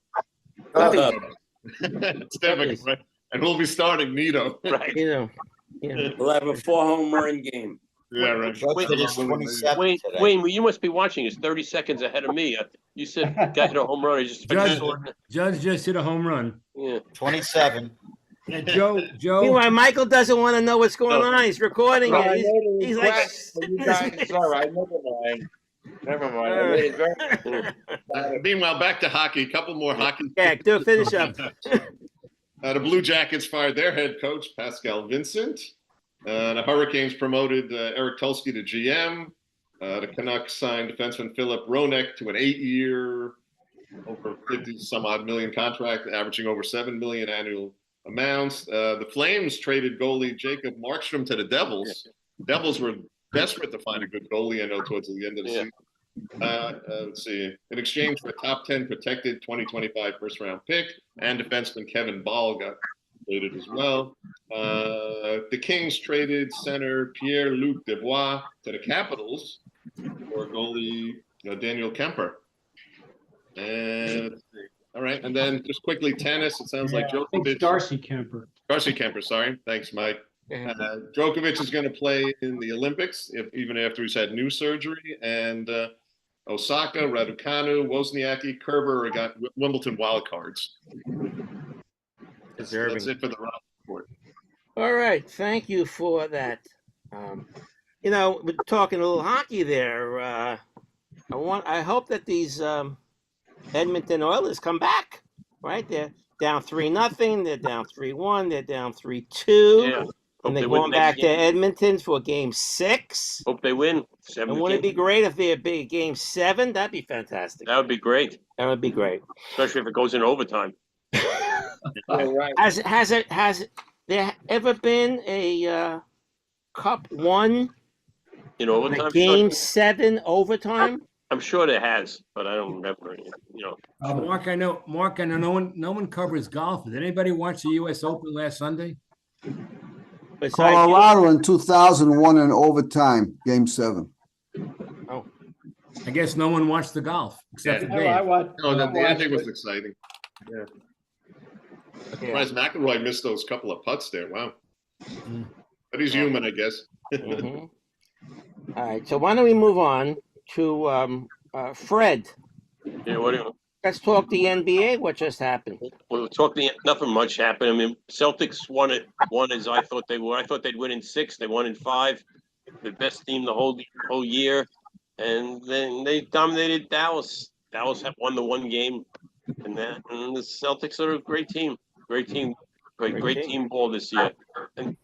S5: Stevens, right? And we'll be starting Nito.
S14: Right.
S8: We'll have a 4-home run game.
S5: Yeah, right.
S14: Wayne, you must be watching. It's 30 seconds ahead of me. You said guy hit a home run.
S13: Judge just hit a home run.
S14: Yeah.
S10: 27.
S13: And Joe.
S3: Meanwhile, Michael doesn't want to know what's going on. He's recording it. He's like,
S11: sorry, never mind.
S5: Meanwhile, back to hockey. A couple more hockey.
S3: Yeah, finish up.
S5: The Blue Jackets fired their head coach, Pascal Vincent. The Hurricanes promoted Eric Tulsky to GM. The Canucks signed defenseman Philip Ronek to an 8-year, over 50-some-odd million contract, averaging over $7 million annual amounts. The Flames traded goalie Jacob Markstrom to the Devils. The Devils were desperate to find a good goalie, I know, towards the end of the season. Let's see. In exchange for a top 10 protected 2025 first-round pick, and defenseman Kevin Ball got traded as well. The Kings traded center Pierre-Luc Dubois to the Capitals for goalie Daniel Kemper. And let's see. All right, and then just quickly tennis. It sounds like Djokovic.
S15: Darcy Kemper.
S5: Darcy Kemper. Sorry. Thanks, Mike. Djokovic is going to play in the Olympics, even after he's had knee surgery. And Osaka, Raducanu, Wozniacki, Kerber got Wimbledon wildcards. That's it for the round report.
S3: All right, thank you for that. We're talking a little hockey there. I hope that these Edmonton Oilers come back. Right, they're down 3-0. They're down 3-1. They're down 3-2.
S14: Yeah.
S3: And they're going back to Edmonton for Game 6.
S14: Hope they win.
S3: And wouldn't it be great if they had big Game 7? That'd be fantastic.
S14: That would be great.
S3: That would be great,
S14: especially if it goes in overtime.
S3: Right. Has there ever been a Cup won
S14: in overtime?
S3: Game 7 overtime?
S14: I'm sure there has, but I don't remember.
S13: Mark, I know no one covers golf. Did anybody watch the U.S. Open last Sunday?
S19: Colorado in 2001 in overtime, Game 7.
S3: Oh,
S13: I guess no one watched the golf except for
S17: No, I
S13: Dave.
S17: watched.
S5: No,
S17: I
S5: the ending was
S17: watched it.
S5: exciting. Yeah.
S3: Yeah.
S5: Surprised McElroy missed those couple of putts there. Wow.
S13: Mm.
S5: But he's human, I guess.
S3: Mhm. All right. So why don't we move on to Fred?
S14: Yeah, what do you?
S3: Let's talk the NBA. What just happened?
S14: Well, talking nothing much happened. I mean, Celtics won it. Won as I thought they would. I thought they'd win in 6. They won in 5. The best team the whole year, and then they dominated Dallas. Dallas had won the one game, and the Celtics are a great team. Great team. Great team ball this year. And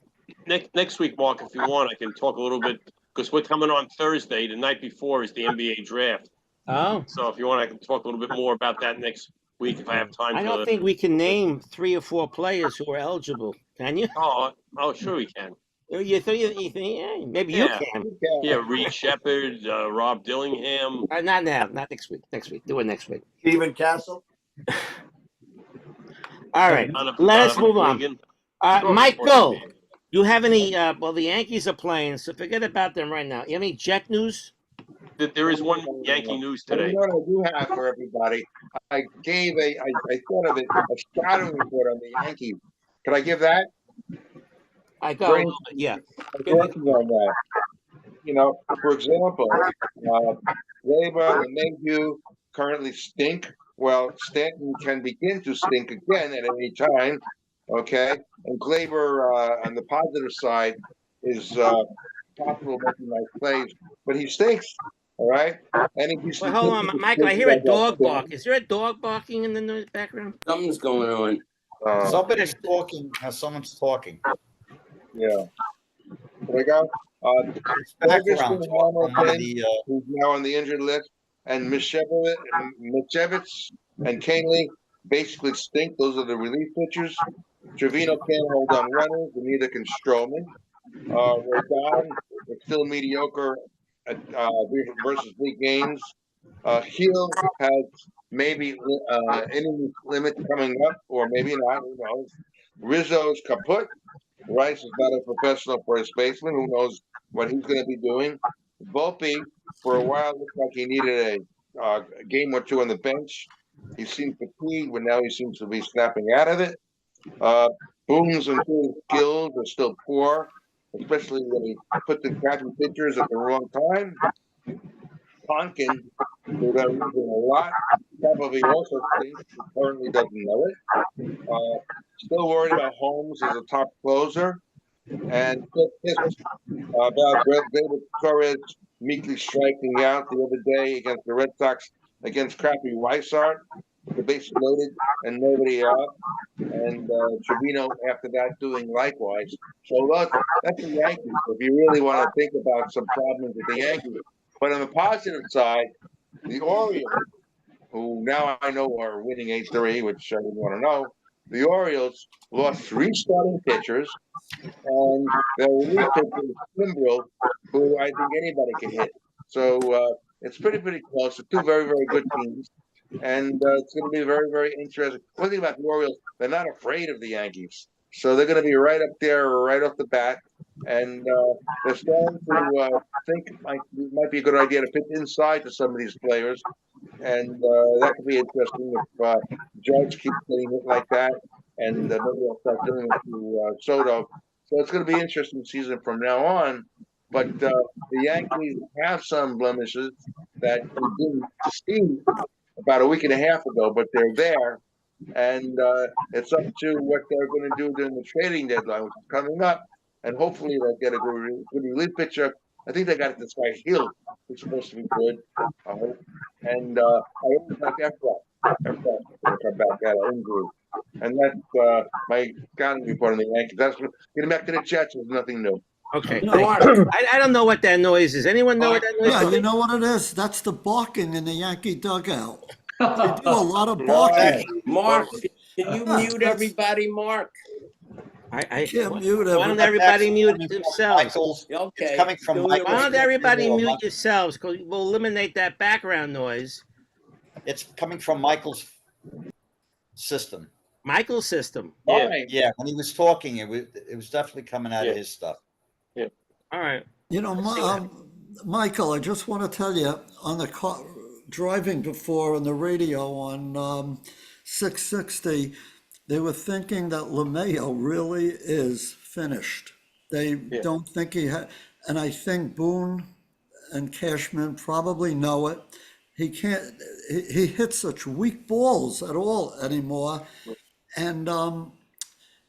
S14: next week, Mark, if you want, I can talk a little bit because we're coming on Thursday. The night before is the NBA draft.
S3: Oh.
S14: So if you want, I can talk a little bit more about that next week if I have time.
S3: I don't think we can name 3 or 4 players who are eligible. Can you?
S14: Oh, sure we can.
S3: You think? Yeah, maybe you can.
S14: Yeah, Reed Shepard, Rob Dillingham.
S3: Not now. Not next week. Next week. Do it next week.
S18: Stephen Castle.
S3: All right. Let us move on. Michael, do you have any? Well, the Yankees are playing, so forget about them right now. You have any Jet news?
S14: There is one Yankee news today.
S11: You know what I do have for everybody? I thought of it, a scouting report on the Yankees. Could I give that?
S3: I got a little bit, yeah.
S11: I'm working on that. You know, for example, Weber and Mayhew currently stink. Well, Stanton can begin to stink again at any time. Okay, and Glaber on the positive side is possible making nice plays, but he stinks. All right, and he's
S3: Well, hold on, Michael. I hear a dog bark. Is there a dog barking in the background?
S8: Something's going on.
S10: Somebody's talking. Someone's talking.
S11: Yeah. There we go. Ferguson, Hamilton, who's now on the injured list, and Mishevich and Canely basically stink. Those are the relief pitchers. Trevino can't hold on runners, and neither can Stroman. Rodon is still mediocre at versus big games. Hill has maybe inning limit coming up, or maybe not. Who knows? Rizzo's kaput. Rice is not a professional first baseman. Who knows what he's going to be doing? Volpe, for a while, looked like he needed a game or two on the bench. He seemed fatigued, but now he seems to be snapping out of it. Boone's and his skills are still poor, especially when he put the crappy pitchers at the wrong time. Tonkin, who they're using a lot, probably also thinks he currently doesn't know it. Still worried about Holmes as a top closer. And pissed about David Torres meekly striking out the other day against the Red Sox against crappy Weissart. The base loaded and nobody out. And Trevino after that doing likewise. So that's the Yankees. If you really want to think about some problems with the Yankees. But on the positive side, the Orioles, who now I know are winning 8-3, which I didn't want to know, the Orioles lost 3 starting pitchers, and their relief pitcher is Kimbrel, who I think anybody can hit. So it's pretty close. They're 2 very, very good teams, and it's going to be very, very interesting. One thing about the Orioles, they're not afraid of the Yankees. So they're going to be right up there right off the bat. And they're starting to think it might be a good idea to pitch inside to some of these players. And that could be interesting if Judge keeps getting hit like that. And maybe I'll start doing it to Soto. So it's going to be an interesting season from now on. But the Yankees have some blemishes that we didn't see about a week and a half ago, but they're there. And it's up to what they're going to do during the trading deadline, which is coming up. And hopefully they'll get a good relief pitcher. I think they got this guy Hill, who's supposed to be good. I hope. And I always like Efron. Efron will come back out of injury. And that's my scouting report on the Yankees. That's getting back to the Jets was nothing new.
S3: Okay. I don't know what that noise is. Anyone know what that noise is?
S2: Yeah, you know what it is? That's the barking in the Yankee dugout. They do a lot of barking.
S8: Mark, can you mute everybody, Mark?
S2: I can't mute
S3: Why don't everybody mute themselves?
S10: Okay. It's coming from Michael.
S3: Why don't everybody mute yourselves? Because we'll eliminate that background noise.
S10: It's coming from Michael's system.
S3: Michael's system.
S10: Yeah. When he was talking, it was definitely coming out of his stuff.
S14: Yeah.
S3: All right.
S2: You know, Michael, I just want to tell you on the car, driving before on the radio on 660, they were thinking that LeMayo really is finished. They
S14: Yeah.
S2: don't think he had, and I think Boone and Cashman probably know it. He can't, he hits such weak balls at all anymore. And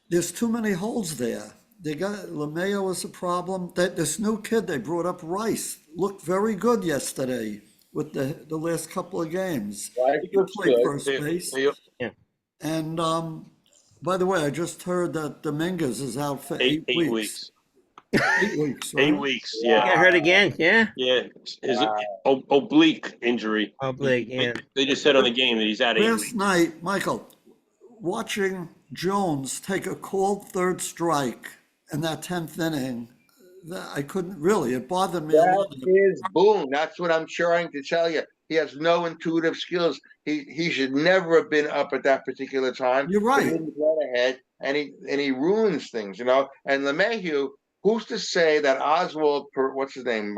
S2: there's too many holes there. They got LeMayo was a problem. That this new kid they brought up, Rice, looked very good yesterday with the last couple of games.
S11: Rice
S2: He can
S11: looks
S2: play
S11: good.
S2: first base.
S14: Yeah.
S2: And by the way, I just heard that Dominguez is out for 8
S14: 8
S2: weeks.
S14: weeks.
S2: 8 weeks, right?
S14: 8 weeks. Yeah.
S3: Got hurt again. Yeah.
S14: Yeah. His oblique injury.
S3: Oblique. Yeah.
S14: They just said on the game that he's out 8
S2: Last
S14: weeks.
S2: night, Michael, watching Jones take a called third strike in that 10th inning, I couldn't really, it bothered me a lot.
S11: That is Boone. That's what I'm trying to tell you. He has no intuitive skills. He should never have been up at that particular time.
S2: You're right.
S11: He didn't run ahead, and he ruins things, you know. And LeMahieu, who's to say that Oswald, what's his name,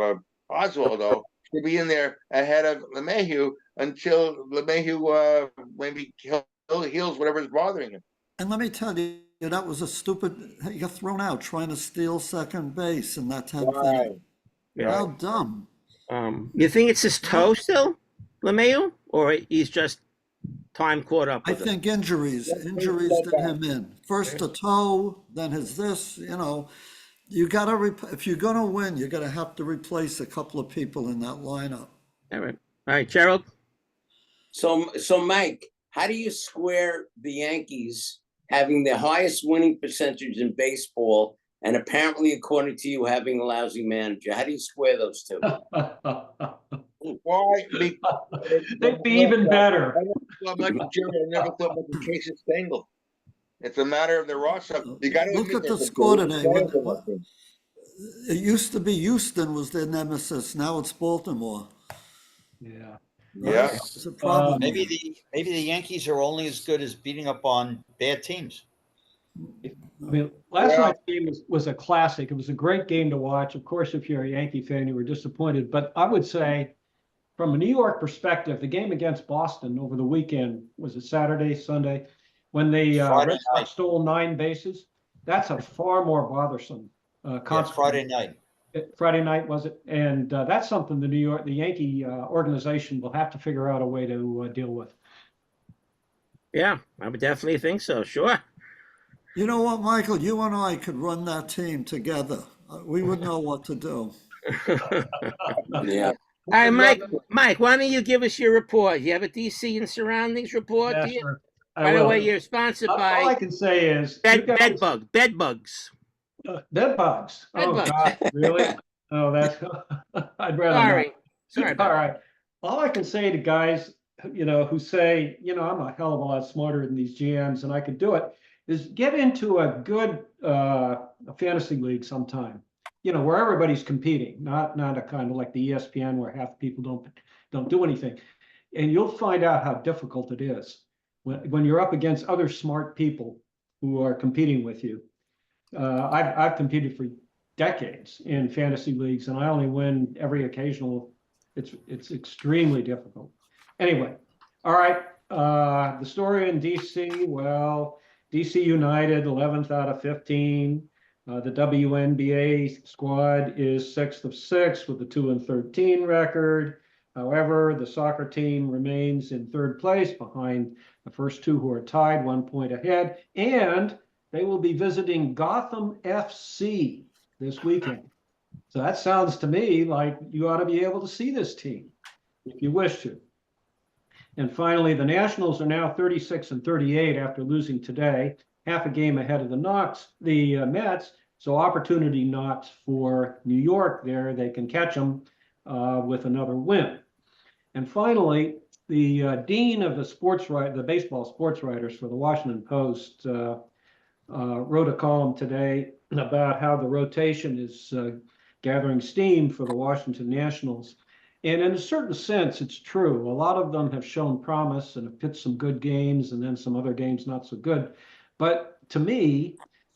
S11: Oswaldo, should be in there ahead of LeMahieu until LeMahieu maybe heals whatever's bothering him.
S2: And let me tell you, that was a stupid, he got thrown out trying to steal second base in that 10th inning.
S3: Yeah.
S2: How dumb.
S3: You think it's his toe still, LeMahieu, or he's just time caught up
S2: I
S3: with him?
S2: think injuries did him in. First the toe, then his this, you know. You gotta, if you're gonna win, you're gonna have to replace a couple of people in that lineup.
S3: All right, Gerald.
S8: So Mike, how do you square the Yankees having the highest winning percentage in baseball and apparently, according to you, having a lousy manager? How do you square those two?
S11: Why?
S15: They'd be even better.
S11: I never thought much of Casey Stengel. It's a matter of the roster. You got to
S2: Look at the score today. It used to be Houston was their nemesis. Now it's Baltimore.
S15: Yeah.
S11: Yeah.
S2: It's a problem.
S10: Maybe the Yankees are only as good as beating up on bad teams.
S15: I mean, last night's game was a classic. It was a great game to watch. Of course, if you're a Yankee fan, you were disappointed. But I would say, from a New York perspective, the game against Boston over the weekend, was it Saturday, Sunday, when the Red Sox stole 9 bases? That's a far more bothersome consequence.
S10: Friday night.
S15: Friday night, was it? And that's something the Yankee organization will have to figure out a way to deal with.
S3: Yeah, I would definitely think so. Sure.
S2: You know what, Michael? You and I could run that team together. We would know what to do.
S8: Yeah.
S3: All right, Mike, why don't you give us your report? You have a DC and surroundings report?
S15: Yeah,
S3: do you?
S15: sure.
S3: By the way, you're sponsored by
S15: all I can say is
S3: bed bugs.
S15: Bed bugs.
S3: Bed
S15: bugs.
S3: bugs.
S15: God, really? Oh, that's. I'd rather.
S3: Sorry. Sorry.
S15: All right. All I can say to guys, who say, I'm a hell of a lot smarter than these GMs and I could do it, is get into a good fantasy league sometime. Where everybody's competing, not a kind of like the ESPN where half the people don't do anything, and you'll find out how difficult it is when you're up against other smart people who are competing with you. I've competed for decades in fantasy leagues, and I only win every occasional. It's extremely difficult. Anyway, all right. The story in DC. Well, DC United 11th out of 15. The WNBA squad is 6th of 6 with a 2-13 record. However, the soccer team remains in 3rd place behind the first 2 who are tied 1 point ahead, and they will be visiting Gotham FC this weekend. So that sounds to me like you ought to be able to see this team if you wish to. And finally, the Nationals are now 36 and 38 after losing today, half a game ahead of the Mets. So opportunity knocks for New York there. They can catch them with another win. And finally, the dean of the baseball sports writers for the Washington Post wrote a column today about how the rotation is gathering steam for the Washington Nationals. And in a certain sense, it's true. A lot of them have shown promise and have pitched some good games and then some other games not so good. But to me,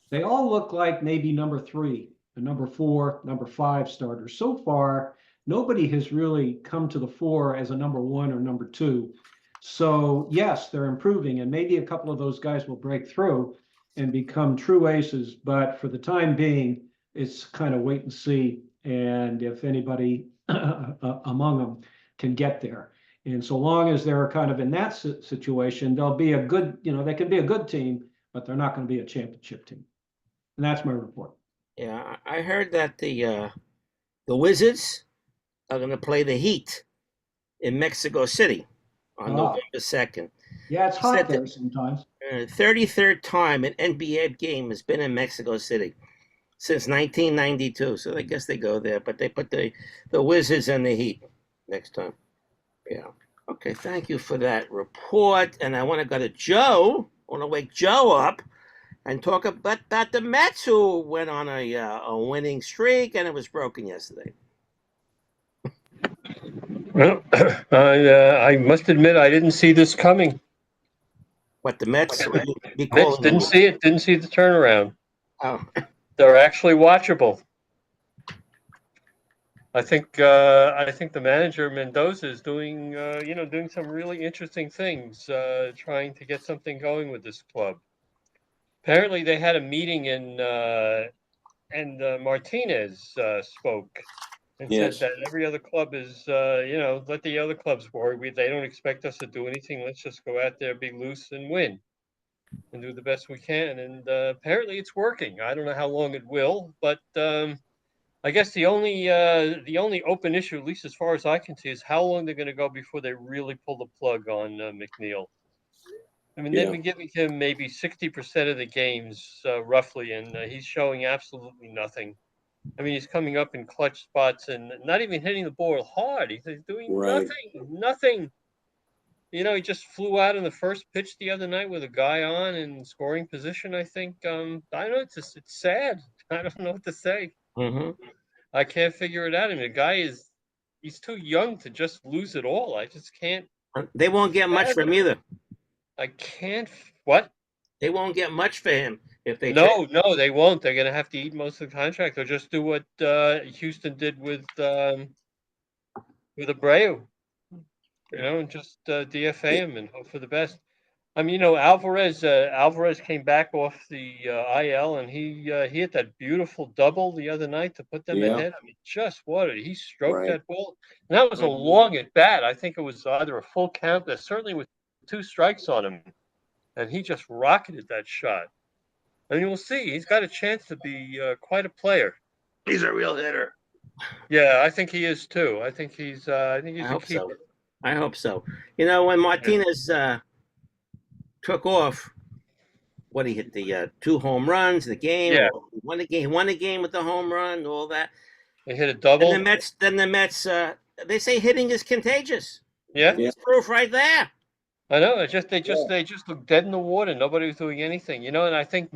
S15: they all look like maybe number 3, the number 4, number 5 starters. So far, nobody has really come to the fore as a number one or number two. So yes, they're improving, and maybe a couple of those guys will break through and become true aces. But for the time being, it's kind of wait and see. And if anybody among them can get there. And so long as they're kind of in that situation, they'll be a good, they can be a good team, but they're not going to be a championship team. And that's my report.
S3: Yeah, I heard that the Wizards are going to play the Heat in Mexico City on November 2nd.
S15: Yeah, it's hot there sometimes.
S3: 33rd time an NBA game has been in Mexico City since 1992. So I guess they go there, but they put the Wizards and the Heat next time. Yeah. Okay, thank you for that report. And I want to go to Joe. I want to wake Joe up and talk about the Mets, who went on a winning streak, and it was broken yesterday.
S7: Well, I must admit I didn't see this coming.
S3: What, the Mets?
S7: Mets didn't see it. Didn't see the turnaround.
S3: Oh,
S7: they're actually watchable. I think the manager Mendoza is doing doing some really interesting things, trying to get something going with this club. Apparently, they had a meeting and Martinez spoke and said that every other club is let the other clubs worry. They don't expect us to do anything. Let's just go out there, be loose, and win, and do the best we can. And apparently, it's working. I don't know how long it will, but. I guess the only open issue, at least as far as I can see, is how long they're going to go before they really pull the plug on McNeil. I mean, they've been giving him maybe 60% of the games, roughly, and he's showing absolutely nothing. I mean, he's coming up in clutch spots and not even hitting the ball hard. He's doing nothing. He just flew out in the first pitch the other night with a guy on in scoring position, I think. I don't know. It's sad. I don't know what to say.
S3: Mm-hmm.
S7: I can't figure it out. I mean, the guy he's too young to just lose it all. I just can't.
S3: They won't get much from either.
S7: I can't. What?
S3: They won't get much for him if they.
S7: No, they won't. They're going to have to eat most of the contract. They'll just do what Houston did with Abreu. And just DFA him and hope for the best. I mean, Alvarez came back off the IL, and he hit that beautiful double the other night to put them ahead. I mean, just he stroked that ball. And that was a long at bat. I think it was either a full count. There certainly with 2 strikes on him, and he just rocketed that shot. I mean, we'll see. He's got a chance to be quite a player.
S1: He's a real hitter.
S7: Yeah, I think he is too. I think he's a keeper.
S3: So. I hope so. When Martinez took off, he hit the 2 home runs, the game.
S7: Yeah.
S3: Won the game with the home run, all that.
S7: They hit a double.
S3: And the Mets, they say hitting is contagious.
S7: Yeah.
S3: It's proof right there.
S7: I know. They just look dead in the water. Nobody was doing anything, and I think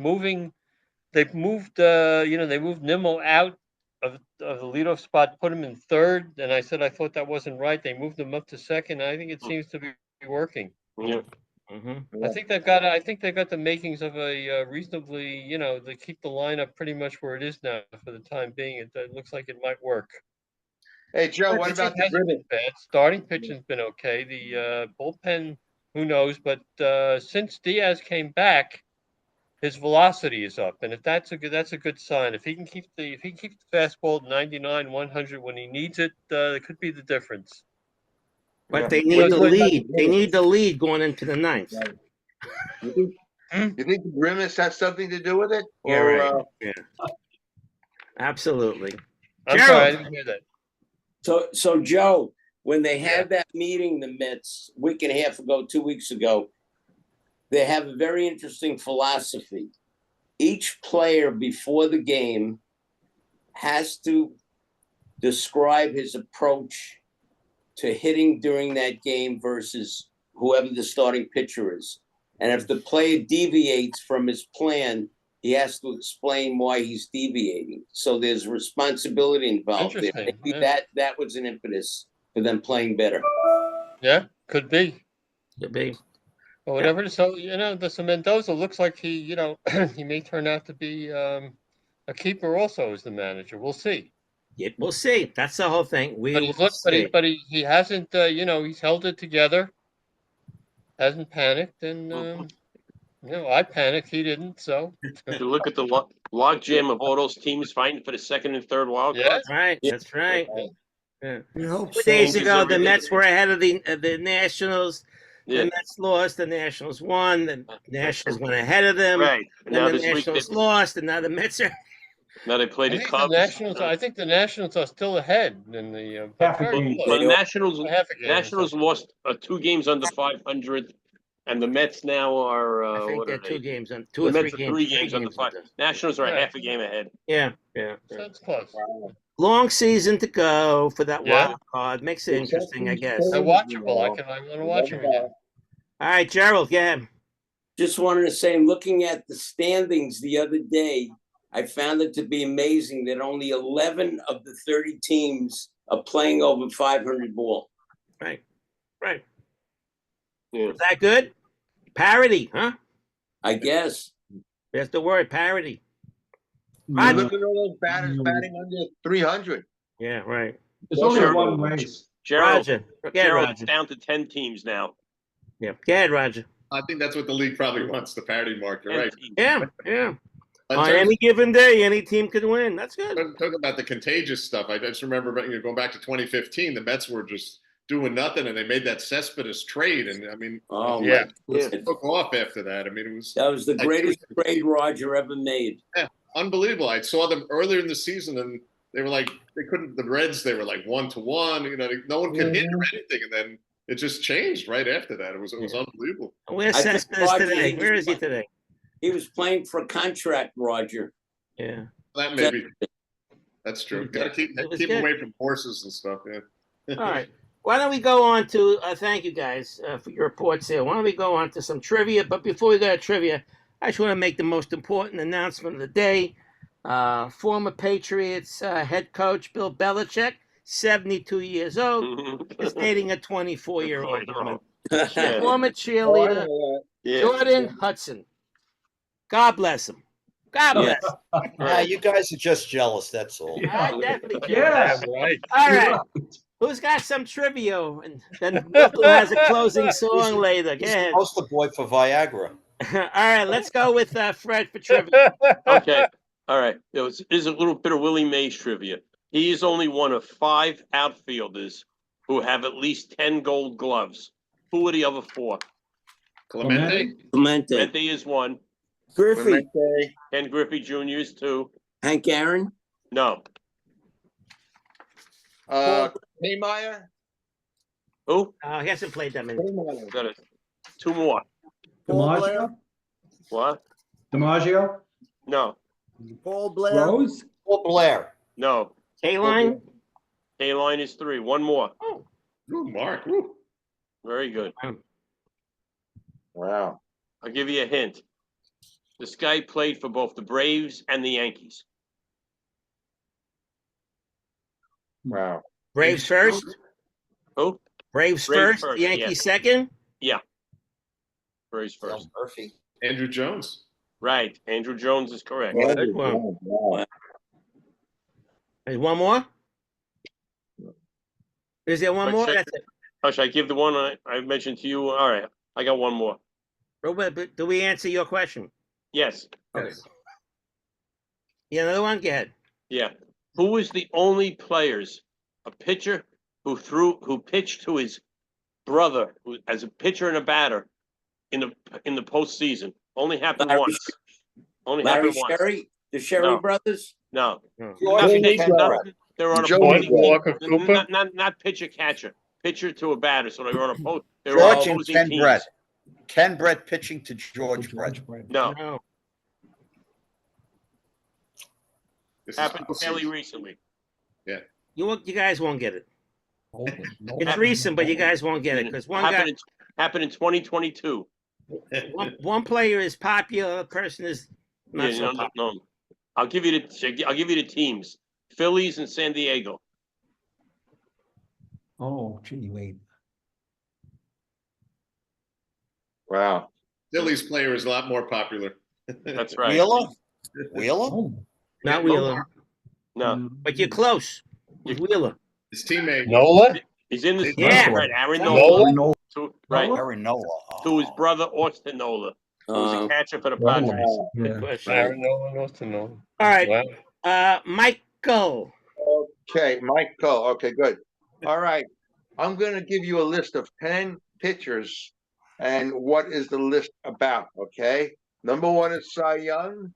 S7: they've moved Nimmo out of the leadoff spot, put him in third, and I thought that wasn't right. They moved him up to second. I think it seems to be working.
S14: Yeah.
S3: Mm-hmm.
S7: I think they've got the makings of a reasonably, they keep the lineup pretty much where it is now for the time being. It looks like it might work.
S11: Hey Joe, what about the
S7: been bad? Starting pitching's been okay. The bullpen, who knows? But since Diaz came back, his velocity is up, and if that's a good sign. If he can keep the fastball at 99, 100 when he needs it, it could be the difference.
S3: But they need the lead. They need the lead going into the 9th.
S11: You think the grimace has something to do with it?
S3: Yeah, right. Yeah. Absolutely.
S7: I'm sorry, I didn't hear that.
S8: So Joe, when they had that meeting, the Mets, week and a half ago, 2 weeks ago, they have a very interesting philosophy. Each player before the game has to describe his approach to hitting during that game versus whoever the starting pitcher is. And if the player deviates from his plan, he has to explain why he's deviating. So there's responsibility involved there. Maybe that was an impetus for them playing better.
S7: Yeah, could be.
S3: Could be.
S7: Or whatever. Yeah. So, this Mendoza looks like he may turn out to be a keeper also as the manager. We'll see.
S3: Yeah, we'll see. That's the whole thing. We
S7: But
S3: will
S7: he's look,
S3: see.
S7: but he hasn't. He's held it together. Hasn't panicked, and I panicked. He didn't. So
S14: You look at the log jam of all those teams fighting for the second and third wild
S7: yeah,
S14: cards.
S3: Right. That's right. Yeah.
S2: We hope
S3: 2
S2: so.
S3: days ago, the
S14: everything.
S3: Mets were ahead of the Nationals.
S14: Yeah.
S3: The Mets lost. The Nationals won. The Nationals went ahead of them.
S14: Right.
S3: And
S14: Now
S3: then the
S14: this week
S3: Nationals lost, and now the Mets are.
S14: Now they play the Cubs.
S7: I think the Nationals are still ahead in the
S15: Half a
S7: very
S15: game.
S7: close.
S14: Well, the Nationals
S7: Half a game or
S14: Nationals lost 2 games under 500, and the Mets now are.
S3: I think
S14: what
S3: they're
S14: are they?
S3: 2 games on 2
S14: The
S3: or 3
S14: Mets are
S3: games.
S14: 3 games under 5. Nationals are
S7: Right.
S14: half a game ahead.
S3: Yeah.
S7: Sounds close.
S3: Long season to go for that
S7: Yeah.
S3: wild card. Makes it interesting, I guess.
S7: They're watchable. I want to watch them again.
S3: All right, Gerald, go ahead.
S8: Just wanted to say, looking at the standings the other day, I found it to be amazing that only 11 of the 30 teams are playing over 500 ball.
S3: Right. Right.
S14: Yeah.
S3: Is that good? Parity, huh?
S8: I guess.
S3: That's the word, parity.
S11: Look at all those batters batting under 300.
S3: Yeah, right.
S15: There's only one race.
S14: Gerald,
S3: Roger. Go ahead,
S14: Gerald,
S3: Roger.
S14: it's down to 10 teams now.
S3: Yeah. Go ahead, Roger.
S5: I think that's what the league probably wants, the parity mark. You're right.
S3: Yeah.
S5: In
S3: On
S5: terms-
S3: any given day, any team could win. That's good.
S5: Talk about the contagious stuff. I just remember going back to 2015, the Mets were just doing nothing, and they made that Cespedes trade. And I mean, it took off after that. I mean,
S8: That was the greatest trade Roger ever made.
S5: Yeah, unbelievable. I saw them earlier in the season, and they were like, the Reds, they were like 1-1. No one could hit or anything, and then it just changed right after that. It was unbelievable.
S3: Where's
S8: I think
S3: Cespedes
S8: Roger,
S3: today? Where is he today?
S8: He was playing for a contract, Roger.
S3: Yeah.
S5: That maybe. That's true. Got to keep
S3: good.
S5: away from horses and stuff. Yeah.
S3: All right. Why don't we go on to, thank you guys for your reports here. Why don't we go on to some trivia? But before we go to trivia, I just want to make the most important announcement of the day. Former Patriots head coach Bill Belichick, 72 years old, is dating a 24-year-old woman. Former cheerleader Jordan Hudson. God bless him. God bless him.
S10: Yeah, you guys are just jealous. That's all.
S3: I'm definitely
S15: Yes.
S7: Right.
S3: All right. Who's got some trivia? And then Milton has a closing song later. Go
S10: He's
S3: ahead.
S10: the poster boy for Viagra.
S3: All right, let's go with Fred for trivia.
S14: Okay. All right. Here's a little bit of Willie Mays trivia. He is only one of 5 outfielders who have at least 10 gold gloves. Who are the other 4?
S5: Clemente.
S14: Clemente is 1.
S8: Griffey.
S14: Ken Griffey Jr. is 2.
S8: Hank Aaron.
S14: No.
S11: Haymeyer.
S14: Who?
S3: He hasn't played that many.
S14: Got it. 2 more.
S15: DiMaggio?
S14: What?
S15: DiMaggio?
S14: No.
S18: Paul Blair.
S15: Rose?
S10: Paul Blair.
S14: No.
S3: K-line?
S14: K-line is 3. 1 more.
S3: Oh.
S5: Ooh, Mark. Ooh.
S14: Very good.
S11: Wow.
S14: I'll give you a hint. This guy played for both the Braves and the Yankees.
S11: Wow.
S3: Braves first?
S14: Who?
S3: Braves
S14: Braves
S3: first, Yankees second?
S14: Yeah. Braves first.
S10: Murphy.
S5: Andrew Jones.
S14: Right. Andrew Jones is correct.
S3: Good one. There's one more? Is there one more? That's it.
S14: Hush, I give the one I mentioned to you. All right. I got one more.
S3: Robert, but do we answer your question?
S14: Yes.
S3: Okay. Yeah, another one? Go ahead.
S14: Yeah. Who was the only players, a pitcher who pitched to his brother as a pitcher and a batter in the postseason? Only happened once. Only
S8: Larry
S14: happened once.
S8: Sherry? The Sherry brothers?
S14: No.
S8: They
S14: were on a
S10: George
S14: not pitcher catcher. Pitcher to a batter. So they were on a post. They were
S10: George
S14: on
S10: and
S14: opposing
S10: Ken
S14: teams.
S10: Brett. Ken Brett pitching to George Brett.
S14: No.
S5: This
S14: Happened
S5: is
S14: fairly recently.
S5: Yeah.
S3: You guys won't get it. It's recent, but you guys won't get it because
S14: happened in 2022.
S3: one player is popular, person is not so popular.
S14: No. I'll give you the teams. Phillies and San Diego.
S15: Oh, gee, wait.
S11: Wow.
S5: Phillies player is a lot more popular.
S14: That's right.
S10: Wheeler? Wheeler?
S3: Not Wheeler.
S14: No.
S3: But you're close. with Wheeler.
S5: His teammate.
S7: Nola?
S14: He's in the
S3: Yeah.
S14: right. Aaron
S7: Nola?
S14: Nola. Right.
S10: Aaron Nola.
S14: To his brother Austin Nola, who was a catcher for the Padres.
S3: Good question.
S7: Aaron Nola goes to Nola.
S3: All right.
S7: Wow.
S3: Michael.
S11: Okay, Michael. Okay, good. All right. I'm going to give you a list of 10 pitchers and what is the list about, okay? Number 1 is Cy Young,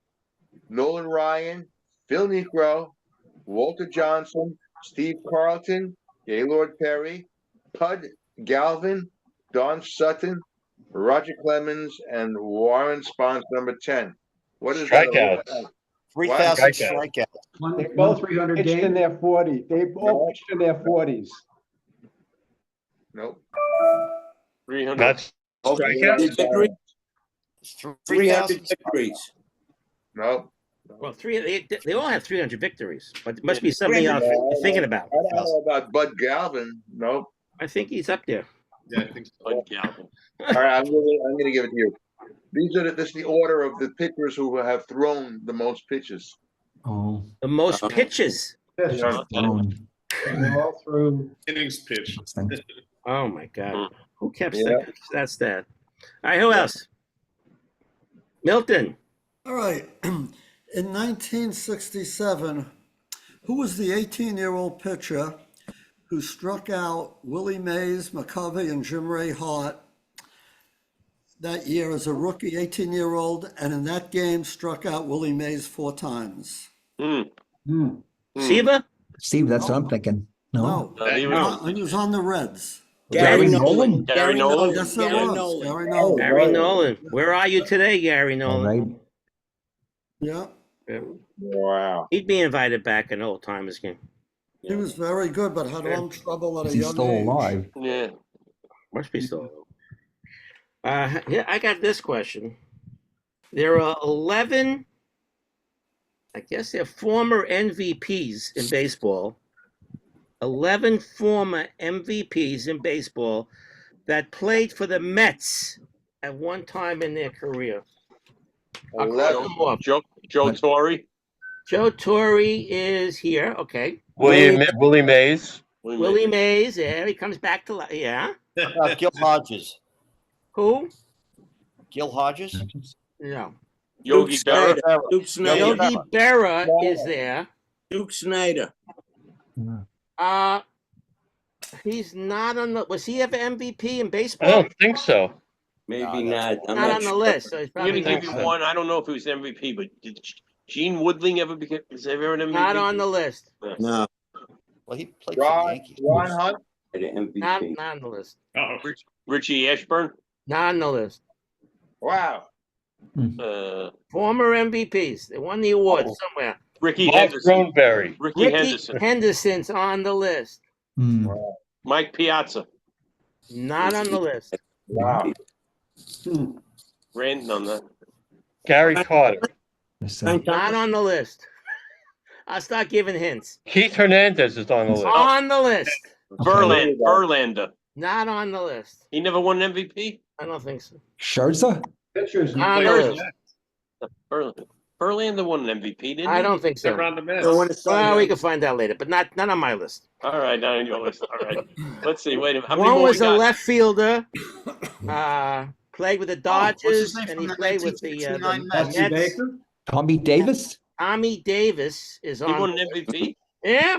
S11: Nolan Ryan, Phil Niekro, Walter Johnson, Steve Carlton, Gaylord Perry, Pud Galvin, Don Sutton, Roger Clemens, and Warren Spahn, number 10. What is that?
S7: Strikeouts.
S10: 3,000
S7: Strikeouts.
S10: strikeouts.
S17: They
S15: One
S17: both
S15: 300
S17: pitched in
S15: game.
S17: their 40s. They all pitched in their 40s.
S11: Nope.
S14: 300.
S7: That's
S8: Victories.
S11: strikeouts.
S8: 300 victories.
S11: Nope.
S3: Well, they all have 300 victories, but it must be something else you're thinking about.
S11: I don't know about Bud Galvin. Nope.
S3: I think he's up there.
S5: Yeah, I think so.
S14: Bud Galvin.
S11: All right, I'm going to give it to you. This is the order of the pitchers who have thrown the most pitches.
S19: Oh,
S3: The most pitches.
S15: Yes,
S19: thrown.
S15: they're all through.
S5: Innings pitch.
S3: Oh my God. Who kept
S11: Yeah.
S3: that stat? All right, who else? Milton.
S2: All right. In 1967, who was the 18-year-old pitcher who struck out Willie Mays, McCovey, and Jim Ray Hart that year as a rookie, 18-year-old, and in that game struck out Willie Mays 4 times?
S3: Siva?
S19: Steve, that's what I'm thinking. No.
S2: No, he was on the Reds.
S19: Gary Nolan?
S14: Gary Nolan.
S2: Yes, it
S8: Gary
S2: was.
S8: Nolan.
S2: Gary Nolan.
S3: Gary Nolan. Where are you today, Gary
S19: All
S3: Nolan?
S19: right.
S2: Yeah,
S11: Wow.
S3: He'd be invited back in old timers game.
S2: he was very good, but had lung trouble at a
S19: He's
S2: young
S19: still
S2: age.
S19: alive.
S14: Yeah.
S3: Must be still. Yeah, I got this question. There are 11, I guess they're former MVPs in baseball. 11 former MVPs in baseball that played for the Mets at one time in their career. I'll call them off.
S14: Joe Torre.
S3: Joe Torre is here. Okay.
S7: Willie Mays.
S3: Willie Mays. Yeah, he comes back to life. Yeah.
S10: Gil Hodges.
S3: Who?
S10: Gil Hodges.
S3: No.
S14: Yogi Berra.
S8: Duke Snyder.
S3: Yogi Berra is there.
S8: Duke Snyder.
S3: He's not on the. Was he ever MVP in baseball?
S7: I don't think so.
S8: Maybe not. I'm
S3: not on the
S8: sure.
S3: list. So he's
S14: I'm going
S3: probably
S14: to give you one. I don't know if he was MVP, but did Gene Woodling ever become? Is ever an MVP?
S3: not on the list.
S8: No.
S10: Well, he played for the
S11: Ron,
S10: Yankees.
S11: Ron Hunt.
S8: The MVP.
S3: Not on the list.
S5: Oh,
S14: Richie Ashburn.
S3: Not on the list.
S11: Wow.
S3: Former MVPs. They won the award somewhere.
S14: Ricky
S7: Mark
S14: Henderson.
S7: Throneberry.
S14: Ricky Henderson.
S3: Henderson's on the list.
S14: Mike Piazza.
S3: Not on the list.
S11: Wow.
S14: Ranting on that.
S7: Gary Carter.
S3: Not on the list. I'll start giving hints.
S7: Keith Hernandez is on the list.
S3: On the list.
S14: Verlander.
S3: Not on the list.
S14: He never won an MVP?
S3: I don't think so.
S19: Scherzer?
S15: Pitchers.
S3: On the list.
S14: Verlander won an MVP, didn't he?
S3: I don't think so.
S14: Never on the Mets.
S3: Well, we can find out later, but not on my list.
S14: All right, not on your list. All right. Let's see. Wait a minute. How many
S3: One
S14: more
S3: was
S14: we
S3: a
S14: got?
S3: left fielder. Played with the
S10: what's his
S3: Dodgers,
S10: name
S3: and
S10: from
S3: he
S10: the
S3: played with the
S10: 1969
S3: Mets.
S15: Dusty Baker.
S19: Tommy Davis?
S3: Tommy Davis is
S14: He
S3: on.
S14: won an MVP?
S3: Yeah.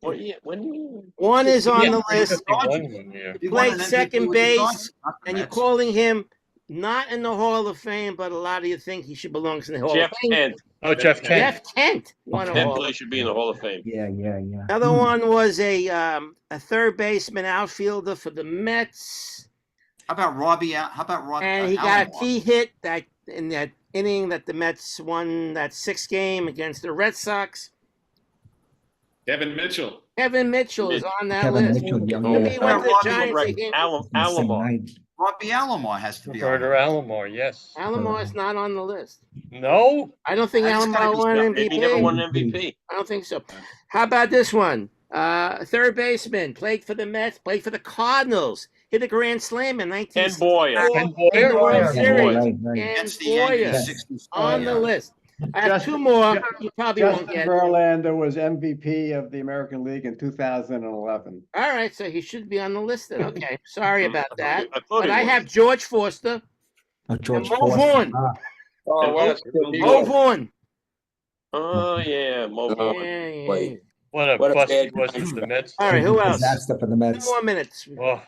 S14: What year? When?
S3: One is on the list.
S10: He won an
S3: Played
S10: MVP
S3: second
S10: with the
S3: base,
S10: Dodgers, not the
S3: and you're
S10: Mets.
S3: calling him not in the Hall of Fame, but a lot of you think he should belong in the Hall
S14: Jeff
S3: of Fame.
S14: Kent.
S7: Oh, Jeff Kent.
S3: Jeff Kent won a
S14: Kent
S3: Hall.
S14: Play should be in the Hall of Fame.
S19: Yeah.
S3: Another one was a third baseman outfielder for the Mets,
S10: How about Robbie? How about Robbie?
S3: and he got a
S10: Alomar?
S3: key hit that in that inning that the Mets won that 6th game against the Red Sox.
S5: Kevin Mitchell.
S3: Kevin Mitchell is on that
S19: Kevin
S3: list.
S19: Mitchell, young
S3: Remember
S19: man.
S3: he went to the
S10: Robbie
S3: Giants.
S14: Right.
S3: He came-
S14: Alomar.
S10: Robbie Alomar has to be on.
S7: Roberto Alomar, yes.
S3: Alomar is not on the list.
S7: No?
S3: I don't think
S10: This guy
S3: Alomar
S10: was
S3: won
S10: not-
S3: an
S14: Maybe
S3: MVP.
S14: he never won an MVP.
S3: I don't think so. How about this one? Third baseman, played for the Mets, played for the Cardinals, hit a grand slam in
S14: Ken
S3: 1964
S14: Boyer.
S7: Ken
S3: in the
S7: Boyer?
S3: World
S19: Yeah,
S3: Series.
S19: right.
S3: Ken
S10: Against the
S3: Boyer
S10: Yankees, 64.
S3: on the list. I have two more. You probably won't
S17: Justin
S3: get.
S17: Verlander was MVP of the American League in 2011.
S3: All right, so he should be on the list then. Okay, sorry about that.
S14: I thought
S3: But
S14: he
S3: I
S14: was.
S3: have George Forster
S19: George
S3: and Mo
S19: Forster.
S3: Vaughn.
S11: Oh,
S14: And
S11: what a
S14: Mo-
S11: stiff
S3: Mo
S11: goal.
S3: Vaughn.
S14: Oh yeah, Mo
S8: Oh,
S14: Vaughn.
S3: Yeah.
S10: What a
S8: What a
S10: bust he
S8: bad
S10: was
S8: time.
S10: for the Mets.
S3: All right, who else?
S19: Disaster for the
S3: 2
S19: Mets.
S3: more minutes.
S10: Oh,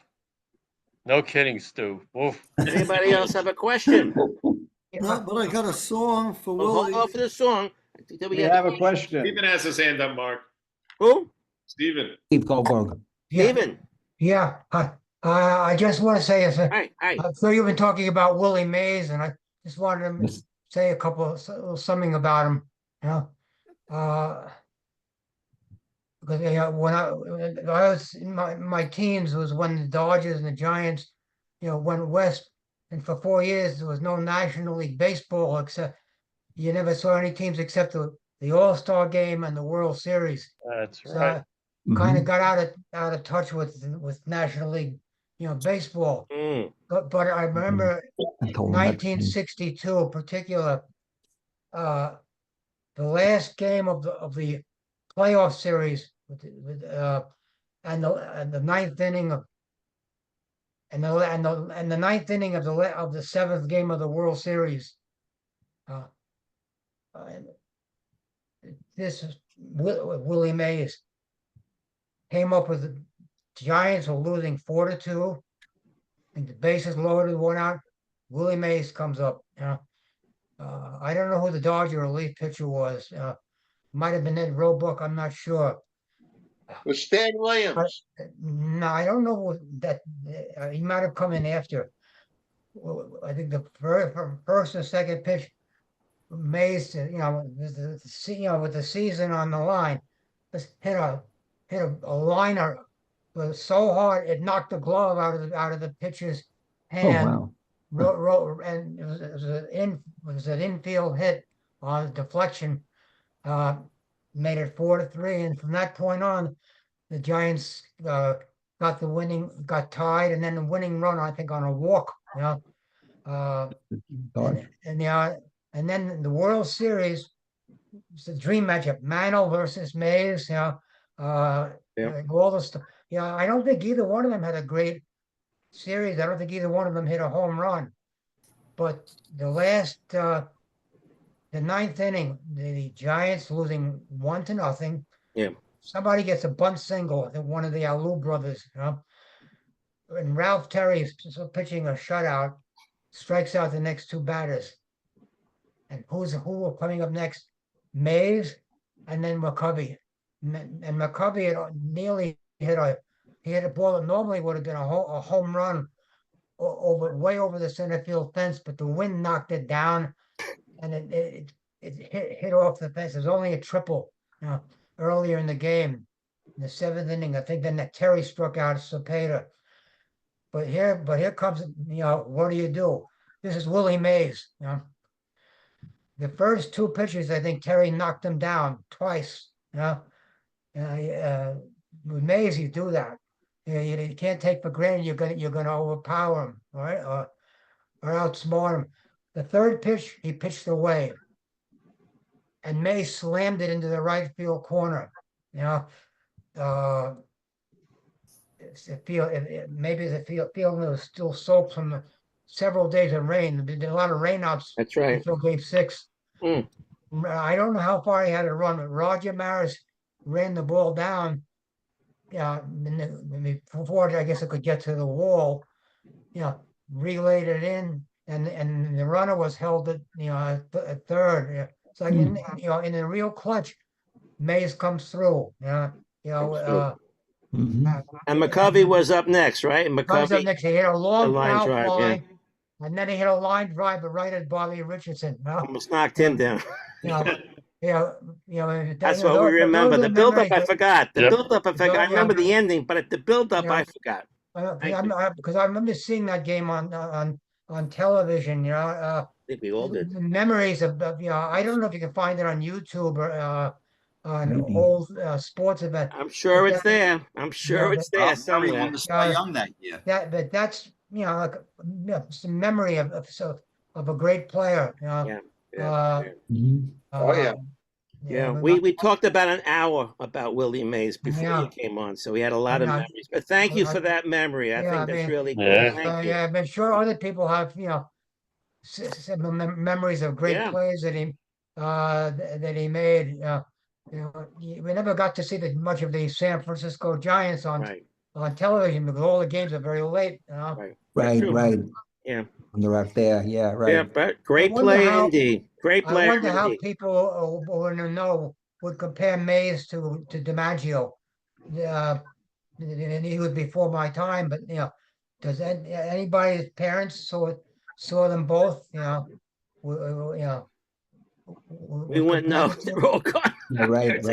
S10: no kidding, Stu. Oof.
S3: Anybody else have a question?
S2: No, but I got a song for
S3: Well,
S2: Willie.
S3: hold on for the song. Until
S17: We
S3: get
S17: have
S3: the-
S17: a question.
S5: Stephen has his hand up, Mark.
S3: Who?
S5: Stephen.
S19: Steve Goldberg.
S3: Steven.
S20: Yeah, I just want to say,
S3: Hi.
S20: so you've been talking about Willie Mays, and I just wanted to
S19: Yes.
S20: say a little something about him. You know, because when I was in my teens was when the Dodgers and the Giants, went west, and for 4 years there was no National League Baseball except you never saw any teams except the All-Star Game and the World Series.
S10: That's
S20: So
S10: right.
S20: I kind of got out of touch with National League, baseball. But I remember
S19: Until the Mets.
S20: 1962 in particular, the last game of the playoff series and the ninth inning of and the ninth inning of the seventh game of the World Series. This is Willie Mays came up with the Giants were losing 4-2. And the bases loaded, one out. Willie Mays comes up. I don't know who the Dodger relief pitcher was. Might have been Ed Roebuck. I'm not sure.
S11: With Stan Williams.
S20: No, I don't know that he might have come in after. I think the first and second pitch, Mays, with the season on the line, just hit a liner so hard it knocked the glove out of the pitcher's hand.
S19: Oh, wow.
S20: And it was an infield hit on a deflection. Made it 4-3, and from that point on, the Giants got tied, and then the winning run, I think, on a walk. And then the World Series, it's a dream matchup: Mantle versus Mays. All the stuff. I don't think either one of them had a great series. I don't think either one of them hit a home run. But the ninth inning, the Giants losing 1-0.
S3: Yeah.
S20: Somebody gets a bunt single, one of the Alou brothers, and Ralph Terry is pitching a shutout, strikes out the next two batters. And who were coming up next? Mays and then McCovey. And McCovey had nearly hit a ball that normally would have been a home run way over the center field fence, but the wind knocked it down, and it hit off the fence. It was only a triple, earlier in the game, in the seventh inning. I think then Terry struck out Cepeda. But here comes, what do? This is Willie Mays. The first two pitches, I think Terry knocked him down twice. With Mays, you do that. You can't take for granted you're gonna overpower him, all right, or outsmart him. The third pitch, he pitched away, and Mays slammed it into the right field corner. Maybe the field was still soaked from the several days of rain. There been a lot of rainouts.
S3: That's right.
S20: Until Game 6. I don't know how far he had to run, but Roger Maris ran the ball down. Before I guess it could get to the wall, relayed it in, and the runner was held at third. So in the real clutch, Mays comes through.
S3: And McCovey was up next, right? And
S20: Comes up next. He hit a long foul
S3: drive,
S20: fly, and then he hit a line drive, but right at Bobby Richardson.
S3: Almost knocked him down.
S20: That's
S3: what we remember. The build-up, I forgot. The build-up, I forgot. I remember the
S20: Yeah.
S3: ending, but at the build-up, I forgot.
S20: Because I remember seeing that game on television.
S3: I think we all did.
S20: The memories of I don't know if you can find it on YouTube or on
S19: Maybe.
S20: old sports event.
S3: I'm sure it's there. I'm sure it's there
S10: Terry
S3: somewhere.
S10: won the Cy Young that year.
S20: But that's like some memory of a great player.
S3: Yeah.
S11: Oh, yeah.
S3: Yeah, we talked about an hour about Willie Mays before
S20: Yeah.
S3: you came on, so we had a lot of memories. But thank you for that memory. I think that's really cool.
S7: Yeah.
S3: Thank you.
S20: Yeah, I'm sure other people have, memories of great
S3: Yeah.
S20: plays that he made. We never got to see much of the San Francisco Giants on television because all the games are very late.
S19: Right.
S3: Yeah.
S19: When they're out there, yeah, right.
S3: Yeah, but great
S20: I wonder
S3: player
S20: how-
S3: indeed. Great
S20: I
S3: player
S20: wonder how
S3: indeed.
S20: people want to know would compare Mays to DiMaggio. And he was before my time, but does anybody's parents saw them both?
S3: We wouldn't know. They're all gone.
S19: Yeah, right.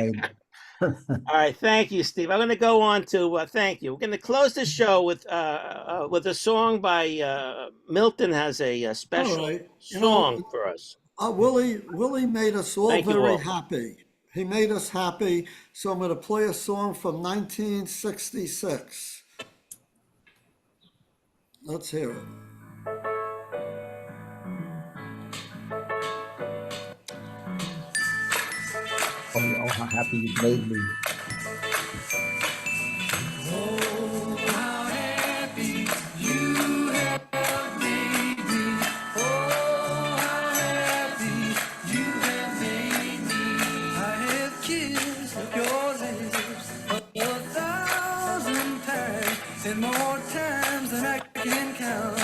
S3: All right, thank you, Steve. I'm going to go on to thank you. We're going to close the show with a song by Milton has a special
S2: All right.
S3: song for us.
S2: Willie made us all
S3: Thank you
S2: very
S3: all.
S2: happy. He made us happy. So I'm going to play a song from 1966. Let's hear it.
S19: Oh, how happy you made me.
S6: Oh, how happy you have made me. Oh, how happy you have made me. I have kissed your lips 1,000 times and more times than I can count.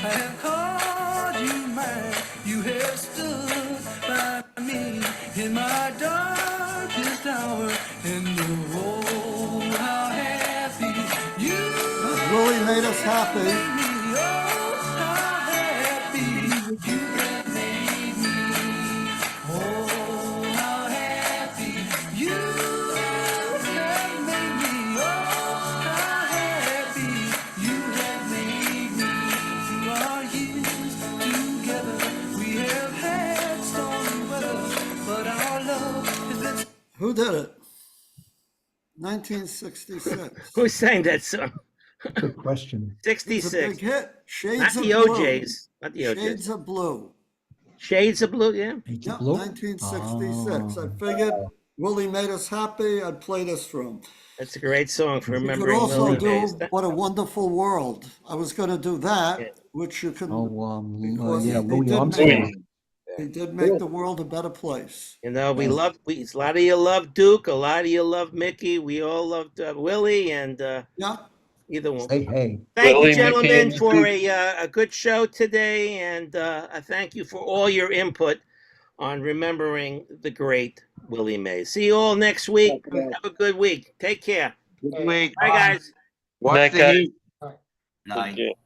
S6: I have called you mine. You have stood by me in my darkest hour. And oh, how happy you
S2: Willie made us happy.
S6: oh, how happy you have made me. Oh, how happy you have made me. Oh, how happy you have made me. Through our years together, we have had stormy weather, but our love has been.
S2: Who did it? 1966.
S3: Who sang that song?
S19: Good question.
S3: 66.
S2: It's a big hit. Shades
S3: Not
S2: of
S3: the
S2: Blue.
S3: OJs. Not the OJs.
S2: Shades of Blue.
S3: Shades of Blue, yeah.
S2: Yep, 1966. I figured Willie made us happy. I'd play this for him.
S3: That's a great song for
S2: You could
S3: remembering
S2: also
S3: Willie
S2: do
S3: Mays.
S2: What a Wonderful World. I was going to do that, which you can. Because
S19: yeah,
S2: he
S19: Louis
S2: did
S19: Armstrong.
S2: He did make the world a better place.
S3: You know, a lot of you love Duke, a lot of you love Mickey. We all loved Willie, and either one.
S19: Hey.
S3: Thank
S7: Willie,
S3: you, gentlemen,
S7: Mickey,
S3: for a good show today, and I thank you for all your input on remembering the great Willie Mays. See you all next week. Have a good week. Take care.
S11: Good week.
S3: Bye, guys.
S11: Watch
S7: Night,
S11: the
S7: guys.
S11: heat.
S10: Night.